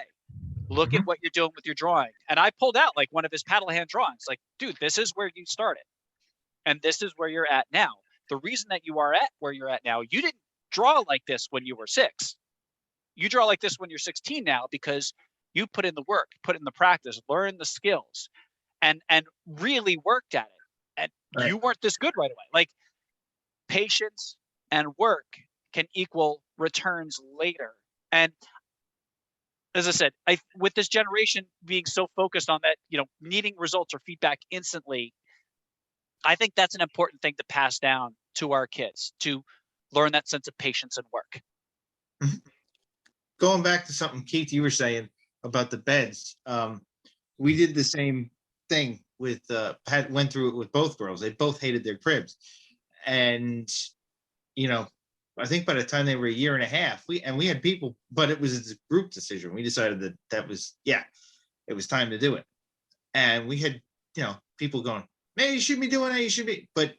Look at what you're doing with your drawing. And I pulled out like one of his paddle hand drawings, like, dude, this is where you started. And this is where you're at now. The reason that you are at where you're at now, you didn't draw like this when you were 6. You draw like this when you're 16 now because you put in the work, put in the practice, learn the skills, and really worked at it. And you weren't this good right away. Like patience and work can equal returns later. And as I said, with this generation being so focused on that, you know, needing results or feedback instantly, I think that's an important thing to pass down to our kids, to learn that sense of patience and work.
Going back to something, Keith, you were saying about the beds. We did the same thing with went through it with both girls. They both hated their cribs. And, you know, I think by the time they were a year and a half, we had people, but it was a group decision. We decided that was, it was time to do it. And we had, you know, people going, man, you should be doing that. You should be, but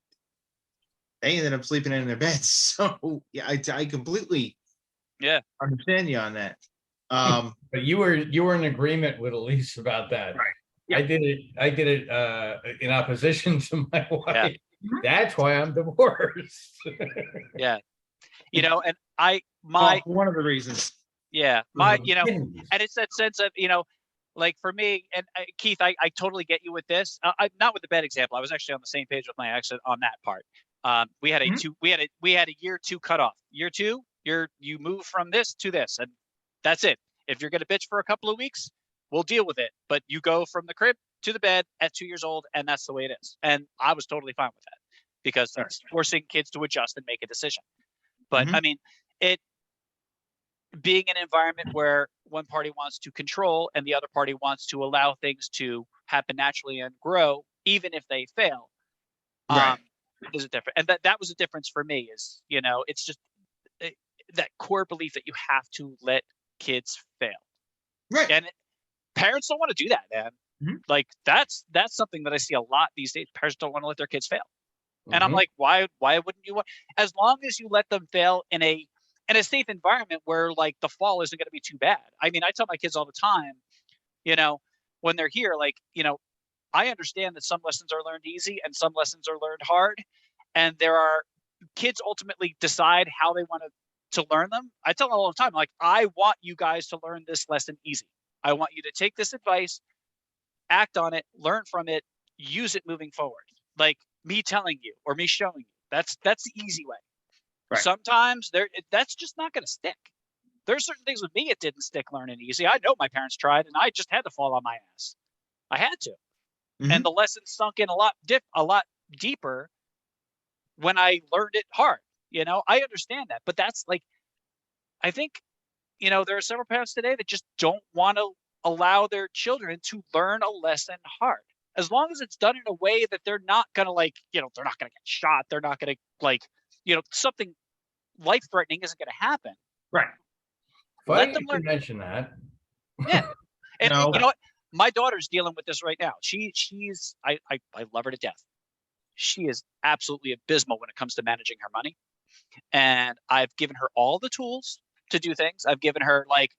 they ended up sleeping in their beds. So yeah, I completely understand you on that.
But you were in agreement with Elise about that.
Right. Yeah.
I did it in opposition to my wife.
Yeah.
That's why I'm divorced.
Yeah. You know, and
one of the reasons.
Yeah, you know, and it's that sense of, you know, like for me and Keith, I totally get you with this. Not with the bed example. I was actually on the same page with my ex on that part. We had a year 2 cutoff. Year 2, you move from this to this, and that's it. If you're gonna bitch for a couple of weeks, we'll deal with it. But you go from the crib to the bed at 2 years old, and that's the way it is. And I was totally fine with that because that's forcing kids to adjust and make a decision. But I mean, it being an environment where one party wants to control and the other party wants to allow things to happen naturally and grow, even if they fail, is a different. And that was a difference for me. Is, you know, it's just that core belief that you have to let kids fail,
Right?
And parents don't want to do that, man. Like that's something that I see a lot these days. Parents don't want to let their kids fail. And I'm like, why wouldn't you want? As long as you let them fail in a safe environment where like the fall isn't going to be too bad. I mean, I tell my kids all the time, you know, when they're here, like, you know, I understand that some lessons are learned easy and some lessons are learned hard. And there are kids ultimately decide how they want to learn them. I tell them all the time, like, I want you guys to learn this lesson easy. I want you to take this advice, act on it, learn from it, use it moving forward. Like me telling you or me showing you, that's the easy way. Right. Sometimes that's just not going to stick. There's certain things with me it didn't stick learning easy. I know my parents tried, and I just had to fall on my ass. I had to, and the lesson sunk in a lot deeper when I learned it hard. You know, I understand that, but that's like, I think, you know, there are several parents today that just don't want to allow their children to learn a lesson hard. As long as it's done in a way that they're not going to, like, you know, they're not going to get shot. They're not going to, like, you know, something life-threatening isn't going to happen.
Right.
Let them mention that.
Yeah. And you know what? my daughter's dealing with this right now. I love her to death. She is absolutely abysmal when it comes to managing her money. And I've given her all the tools to do things. I've given her like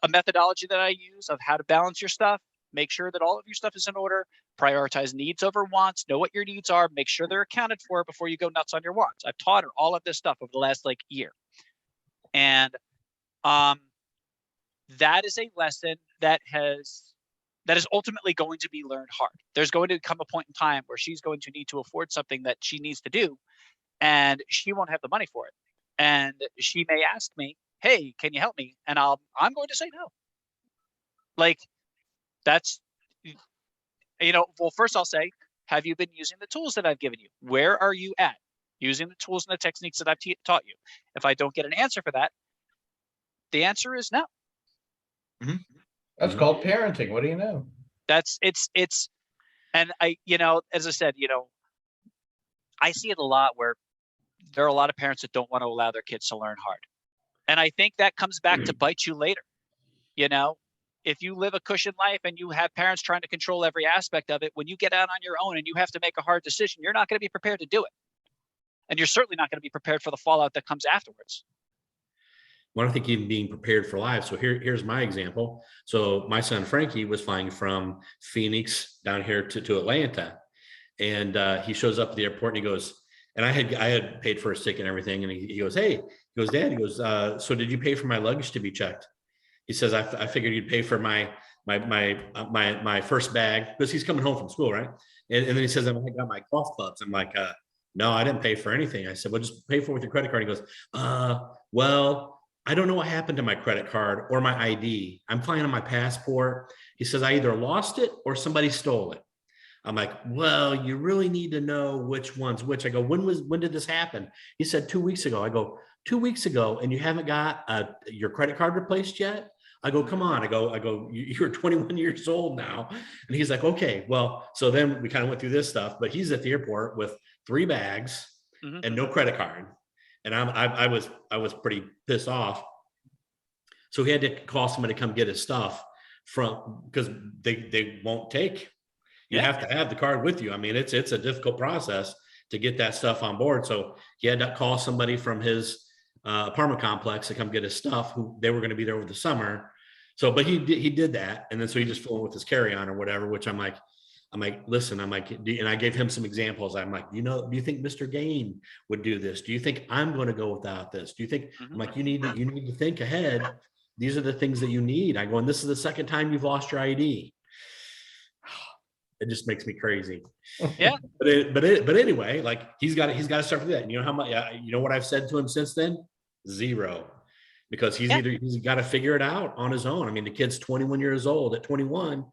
a methodology that I use of how to balance your stuff, make sure that all of your stuff is in order, prioritize needs over wants, know what your needs are, make sure they're accounted for before you go nuts on your wants. I've taught her all of this stuff over the last like year. And that is a lesson that is ultimately going to be learned hard. There's going to come a point in time where she's going to need to afford something that she needs to do, and she won't have the money for it. And she may ask me, "Hey, can you help me?" And I'm going to say no. Like, that's, well, first I'll say, have you been using the tools that I've given you? Where are you at using the tools and the techniques that I've taught you? If I don't get an answer for that, the answer is no.
That's called parenting. What do you know?
And as I said, I see it a lot where there are a lot of parents that don't want to allow their kids to learn hard. And I think that comes back to bite you later. If you live a cushion life and you have parents trying to control every aspect of it, when you get out on your own and you have to make a hard decision, you're not going to be prepared to do it. And you're certainly not going to be prepared for the fallout that comes afterwards.
Well, I think even being prepared for life. So here's my example. So my son Frankie was flying from Phoenix down here to Atlanta, and he shows up at the airport and he goes, and I had paid for his ticket and everything, and he goes, "Hey," he goes, "Dad," he goes, "So did you pay for my luggage to be checked?" He says, "I figured you'd pay for my first bag," because he's coming home from school, right? And then he says, "I got my golf clubs." I'm like, "No, I didn't pay for anything." I said, "Well, just pay for it with your credit card." He goes, "Well, I don't know what happened to my credit card or my ID. I'm flying on my passport." He says, "I either lost it or somebody stole it." I'm like, "Well, you really need to know which one's which." I go, when did this happen?" He said, 2 weeks ago. I go, 2 weeks ago, and you haven't got your credit card replaced yet? I go, "Come on." I go, "You're 21 years old now." And he's like, "Okay, well," so then we kind of went through this stuff, but he's at the airport with 3 bags and no credit card. And I was pretty pissed off. So he had to call somebody to come get his stuff because they won't take. You have to have the card with you. I mean, it's a difficult process to get that stuff on board. So he had to call somebody from his apartment complex to come get his stuff, who they were going to be there over the summer. So, but he did that. And then, so he just flew with his carry-on or whatever, which I'm like, "Listen," I'm like, and I gave him some examples. I'm like, do you think Mr. Gain would do this? Do you think I'm going to go without this? Do you think, I'm like, you need to think ahead. These are the things that you need. I go, and this is the second time you've lost your ID. It just makes me crazy.
Yeah.
But anyway, like he's got to start with that. And you know how much, you know what I've said to him since then? 0. Because he's got to figure it out on his own. I mean, the kid's 21 years old. At 21,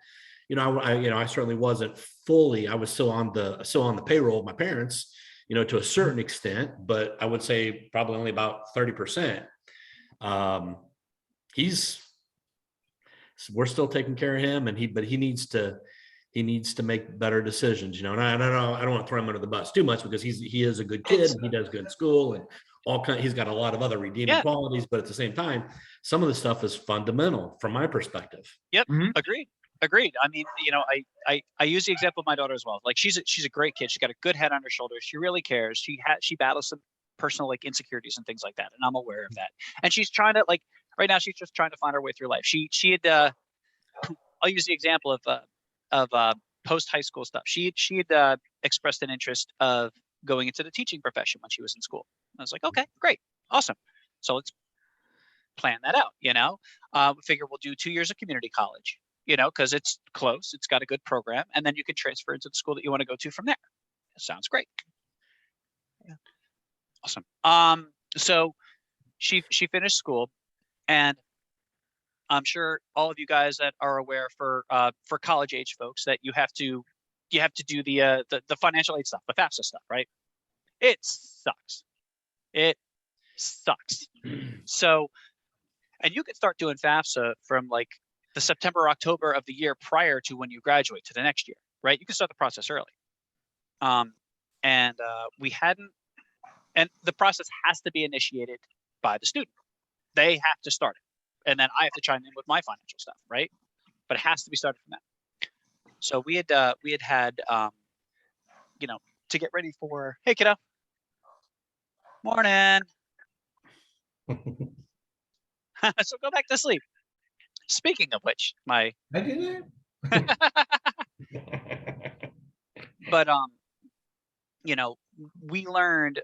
I certainly wasn't fully. I was still on the payroll of my parents, to a certain extent, but I would say probably only about 30%. We're still taking care of him, but he needs to make better decisions, and I don't want to throw him under the bus too much, because he is a good kid and he does good in school and he's got a lot of other redeeming qualities, but at the same time, some of the stuff is fundamental from my perspective.
Yep. Agreed. I mean, I use the example of my daughter as well. Like she's a great kid. She's got a good head on her shoulders. She really cares. She battles some personal like insecurities and things like that, and I'm aware of that. And she's trying to right now she's just trying to find her way through life. She had I'll use the example of post high school stuff. She had expressed an interest of going into the teaching profession when she was in school. I was like, okay, great, awesome. So let's plan that out. We figure we'll do 2 years of community college. Because it's close, it's got a good program, and then you can transfer into the school that you want to go to from there. Sounds great. Yeah. Awesome. So she finished school, and I'm sure all of you guys that are aware for college age folks that you have to do the financial aid stuff, the FAFSA stuff, right? It sucks. So, and you can start doing FAFSA from like the September or October of the year prior to when you graduate to the next year, right? You can start the process early. We hadn't, and the process has to be initiated by the student. They have to start it. And then I have to chime in with my financial stuff, right? but it has to be started from that. So we had you know, to get ready for, hey kiddo, morning. So go back to sleep. Speaking of which, my
I did it.
but you know, we learned,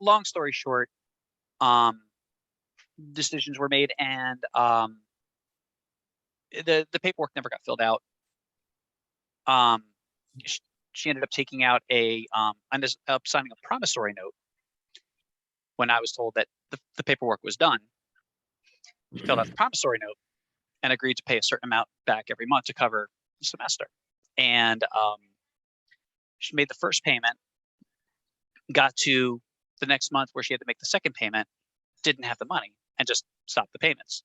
long story short, decisions were made, and the paperwork never got filled out. She ended up taking out I ended up signing a promissory note when I was told that the paperwork was done. She filled out the promissory note and agreed to pay a certain amount back every month to cover the semester. And she made the first payment, got to the next month where she had to make the second payment, didn't have the money, and just stopped the payments.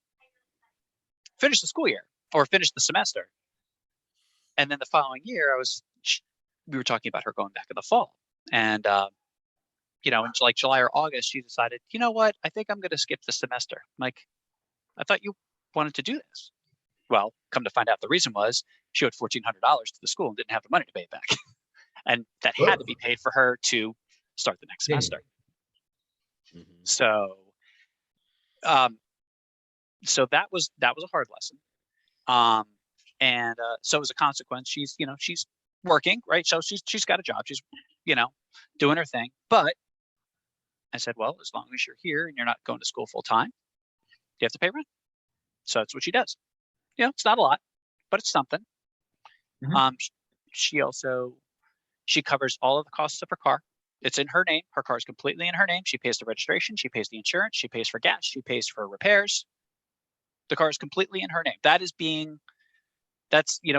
Finished the school year, or finished the semester. And then the following year, we were talking about her going back in the fall. And, you know, in like July or August, she decided, you know what, I think I'm going to skip the semester. I'm like, I thought you wanted to do this. Well, come to find out, the reason was she owed $1,400 to the school and didn't have the money to pay it back. And that had to be paid for her to start the next semester.
Mhm.
So, so that was a hard lesson. And so as a consequence, she's working, right? So she's got a job. She's, doing her thing. But I said, well, as long as you're here and you're not going to school full time, you have to pay rent. So that's what she does. It's not a lot, but it's something.
Mhm.
She covers all of the costs of her car. It's in her name. Her car is completely in her name. She pays the registration. She pays the insurance. She pays for gas. She pays for repairs. The car is completely in her name.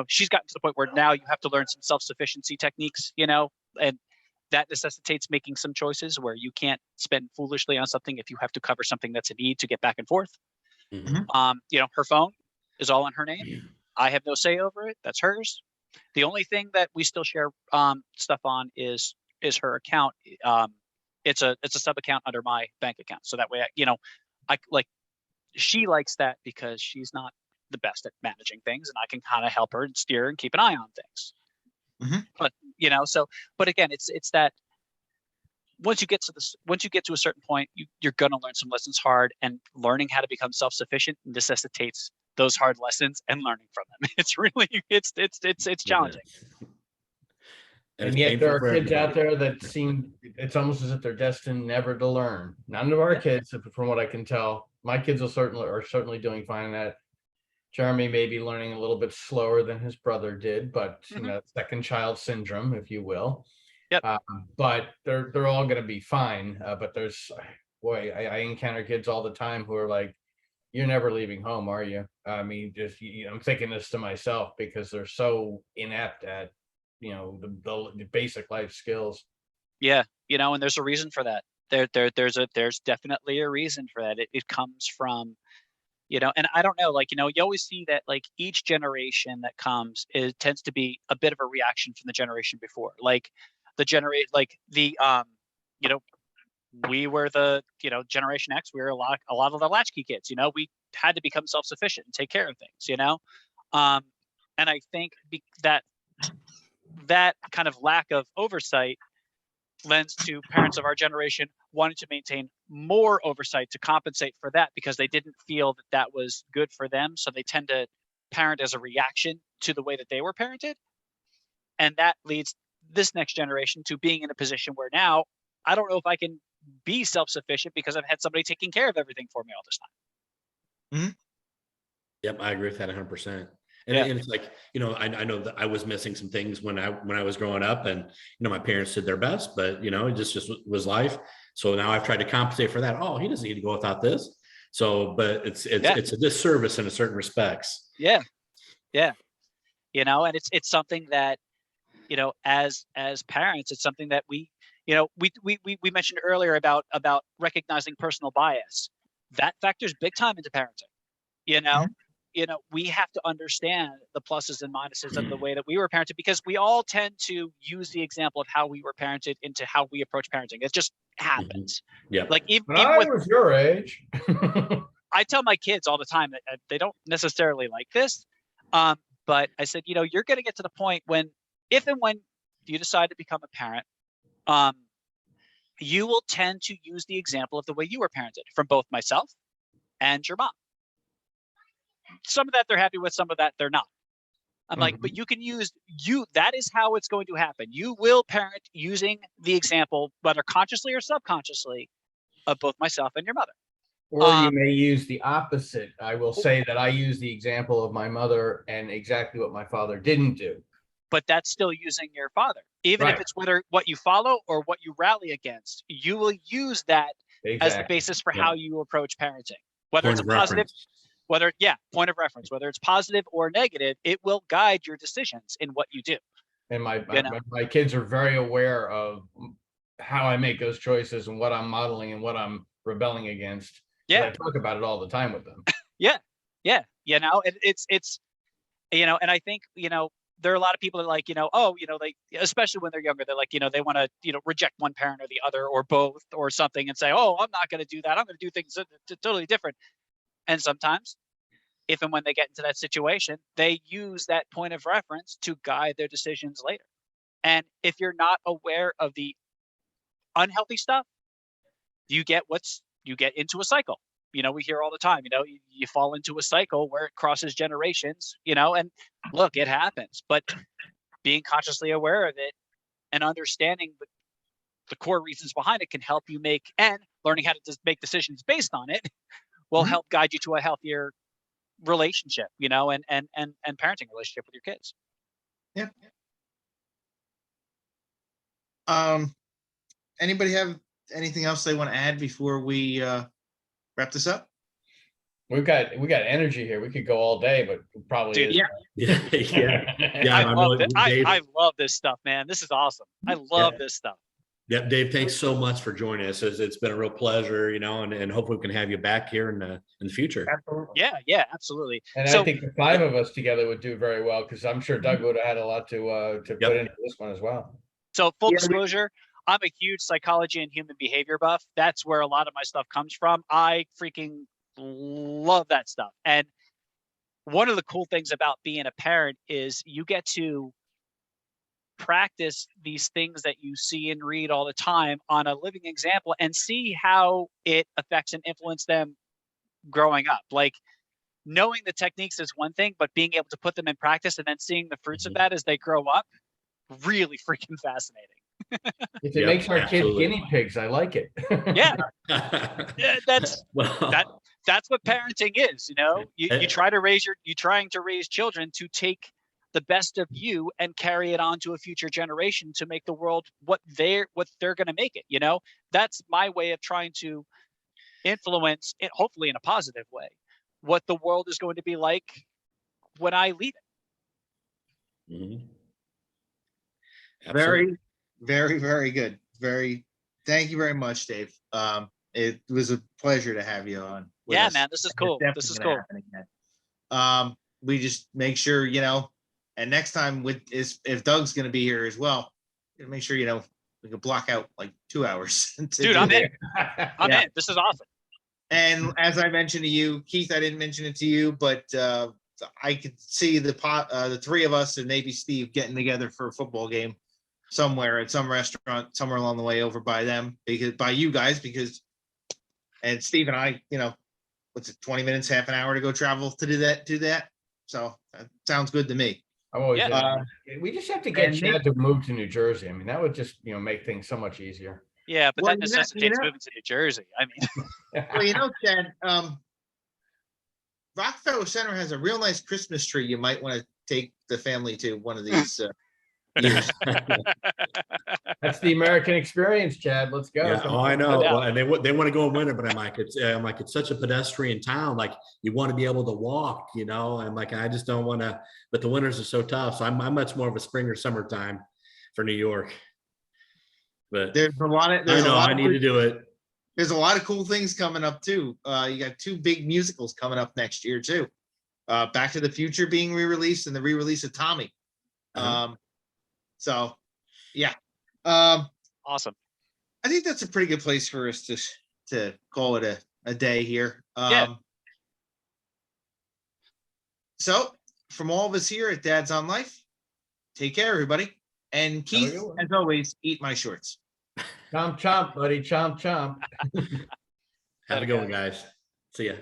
She's gotten to the point where now you have to learn some self-sufficiency techniques, and that necessitates making some choices where you can't spend foolishly on something if you have to cover something that's a need to get back and forth.
Mhm.
Her phone is all in her name. I have no say over it. That's hers. The only thing that we still share stuff on is her account. It's a sub account under my bank account. So that way, she likes that because she's not the best at managing things, and I can kind of help her and steer and keep an eye on things.
Mhm.
But again, it's that once you get to a certain point, you're going to learn some lessons hard, and learning how to become self-sufficient necessitates those hard lessons and learning from them. It's really, it's challenging.
And
And
it's
yet
painful
there are
for
kids out
everybody.
there that it's almost as if they're destined never to learn. None of our kids, from what I can tell, my kids are certainly doing fine in that. Jeremy may be learning a little bit slower than his brother did, but
Mhm.
second child syndrome, if you will.
Yep.
But they're all going to be fine. But I encounter kids all the time who are like, "You're never leaving home, are you?" I mean, I'm thinking this to myself because they're so inept at, the basic life skills.
Yeah, and there's a reason for that. There's definitely a reason for that. It comes from, and I don't know, you always see that like each generation that comes, it tends to be a bit of a reaction from the generation before. Like we were the, Generation X, we were a lot of the latchkey kids, we had to become self-sufficient and take care of things, and I think that kind of lack of oversight lends to parents of our generation wanting to maintain more oversight to compensate for that because they didn't feel that was good for them. So they tend to parent as a reaction to the way that they were parented. And that leads this next generation to being in a position where now I don't know if I can be self-sufficient because I've had somebody taking care of everything for me all this time.
Yep, I agree with that 100%. And,
Yeah.
and it's like, I know that I was missing some things when I was growing up, and my parents did their best, but it just was life. So now I've tried to compensate for that. Oh, he doesn't need to go without this. So, but it's a disservice in a certain respects.
Yeah. Yeah. And it's something that, as parents, it's something that we mentioned earlier about recognizing personal bias. That factors big time into parenting. We have to understand the pluses and minuses of the way that we were parented, because we all tend to use the example of how we were parented into how we approach parenting. It just happens.
Yeah.
Like even
I was your age.
I tell my kids all the time that they don't necessarily like this. But I said, you're going to get to the point if and when you decide to become a parent, you will tend to use the example of the way you were parented from both myself and your mom. Some of that they're happy with, some of that they're not. I'm like, but you can use that is how it's going to happen. You will parent using the example, whether consciously or subconsciously, of both myself and your mother.
Or you may use the opposite. I will say that I use the example of my mother and exactly what my father didn't do.
But that's still using your father. Even if it's whether what you follow or what you rally against, you will use that as the basis for how you approach parenting. Whether it's a positive, point of reference, whether it's positive or negative, it will guide your decisions in what you do.
And my kids are very aware of how I make those choices and what I'm modeling and what I'm rebelling against.
Yeah.
I talk about it all the time with them.
Yeah. It's and I think, there are a lot of people that like, especially when they're younger, they're like, they want to, reject one parent or the other or both or something and say, oh, I'm not going to do that. I'm going to do things totally different. And sometimes if and when they get into that situation, they use that point of reference to guide their decisions later. And if you're not aware of the unhealthy stuff, you get into a cycle. We hear all the time, you fall into a cycle where it crosses generations, and look, it happens. But being consciously aware of it and understanding the core reasons behind it can help you and learning how to make decisions based on it will help guide you to a healthier relationship, and parenting relationship with your kids.
Yeah. Anybody have anything else they want to add before we wrap this up?
We got energy here. We could go all day, but probably
Dude,
yeah.
I love this stuff, man. This is awesome. I love this stuff.
Yep, Dave, thanks so much for joining us. It's been a real pleasure, and hopefully we can have you back here in the future.
Absolutely.
Yeah, absolutely.
And I think the five of us together would do very well because I'm sure Doug would have had a lot to put into this one as well.
So full disclosure, I'm a huge psychology and human behavior buff. That's where a lot of my stuff comes from. I freaking love that stuff. And one of the cool things about being a parent is you get to practice these things that you see and read all the time on a living example and see how it affects and influences them growing up. Like knowing the techniques is one thing, but being able to put them in practice and then seeing the fruits of that as they grow up, really freaking fascinating.
If it makes our kids guinea pigs, I like it.
Yeah, that's what parenting is. You trying to raise children to take the best of you and carry it on to a future generation to make the world what they're going to make it. That's my way of trying to influence it, hopefully in a positive way, what the world is going to be like when I leave it.
Mm-hmm.
Very, very, very good. Thank you very much, Dave. It was a pleasure to have you on.
Yeah, man, this is cool. This is cool.
We just make sure, and next time if Doug's going to be here as well, make sure, we can block out like 2 hours.
Dude, I'm in. I'm in. This is awesome.
And as I mentioned to you, Keith, I didn't mention it to you, but I could see the three of us and maybe Steve getting together for a football game somewhere at some restaurant, somewhere along the way over by them, by you guys, and Steve and I, what's it, 20 minutes, half an hour to go travel to do that. So that sounds good to me.
I'm always we just have to get Chad to move to New Jersey. I mean, that would just, make things so much easier.
Yeah, but that necessitates moving to New Jersey. I mean,
well, Chad, Rockefeller Center has a real nice Christmas tree. You might want to take the family to one of these years.
That's the American experience, Chad. Let's go.
Yeah, I know. Well, and they want to go in winter, but I'm like, it's such a pedestrian town. Like you want to be able to walk, I'm like, I just don't want to, but the winters are so tough. So I'm much more of a spring or summertime for New York. But
there's a lot of,
I need to do it.
There's a lot of cool things coming up too. You got 2 big musicals coming up next year too. Back to the Future being re-released and the re-release of Tommy. So yeah.
Awesome.
I think that's a pretty good place for us to call it a day here. So from all of us here at Dad's on Life, take care, everybody. And Keith,
good one.
as always, eat my shorts.
Chomp, chomp, buddy, chomp, chomp.
Have a
Later,
good one, guys. See ya.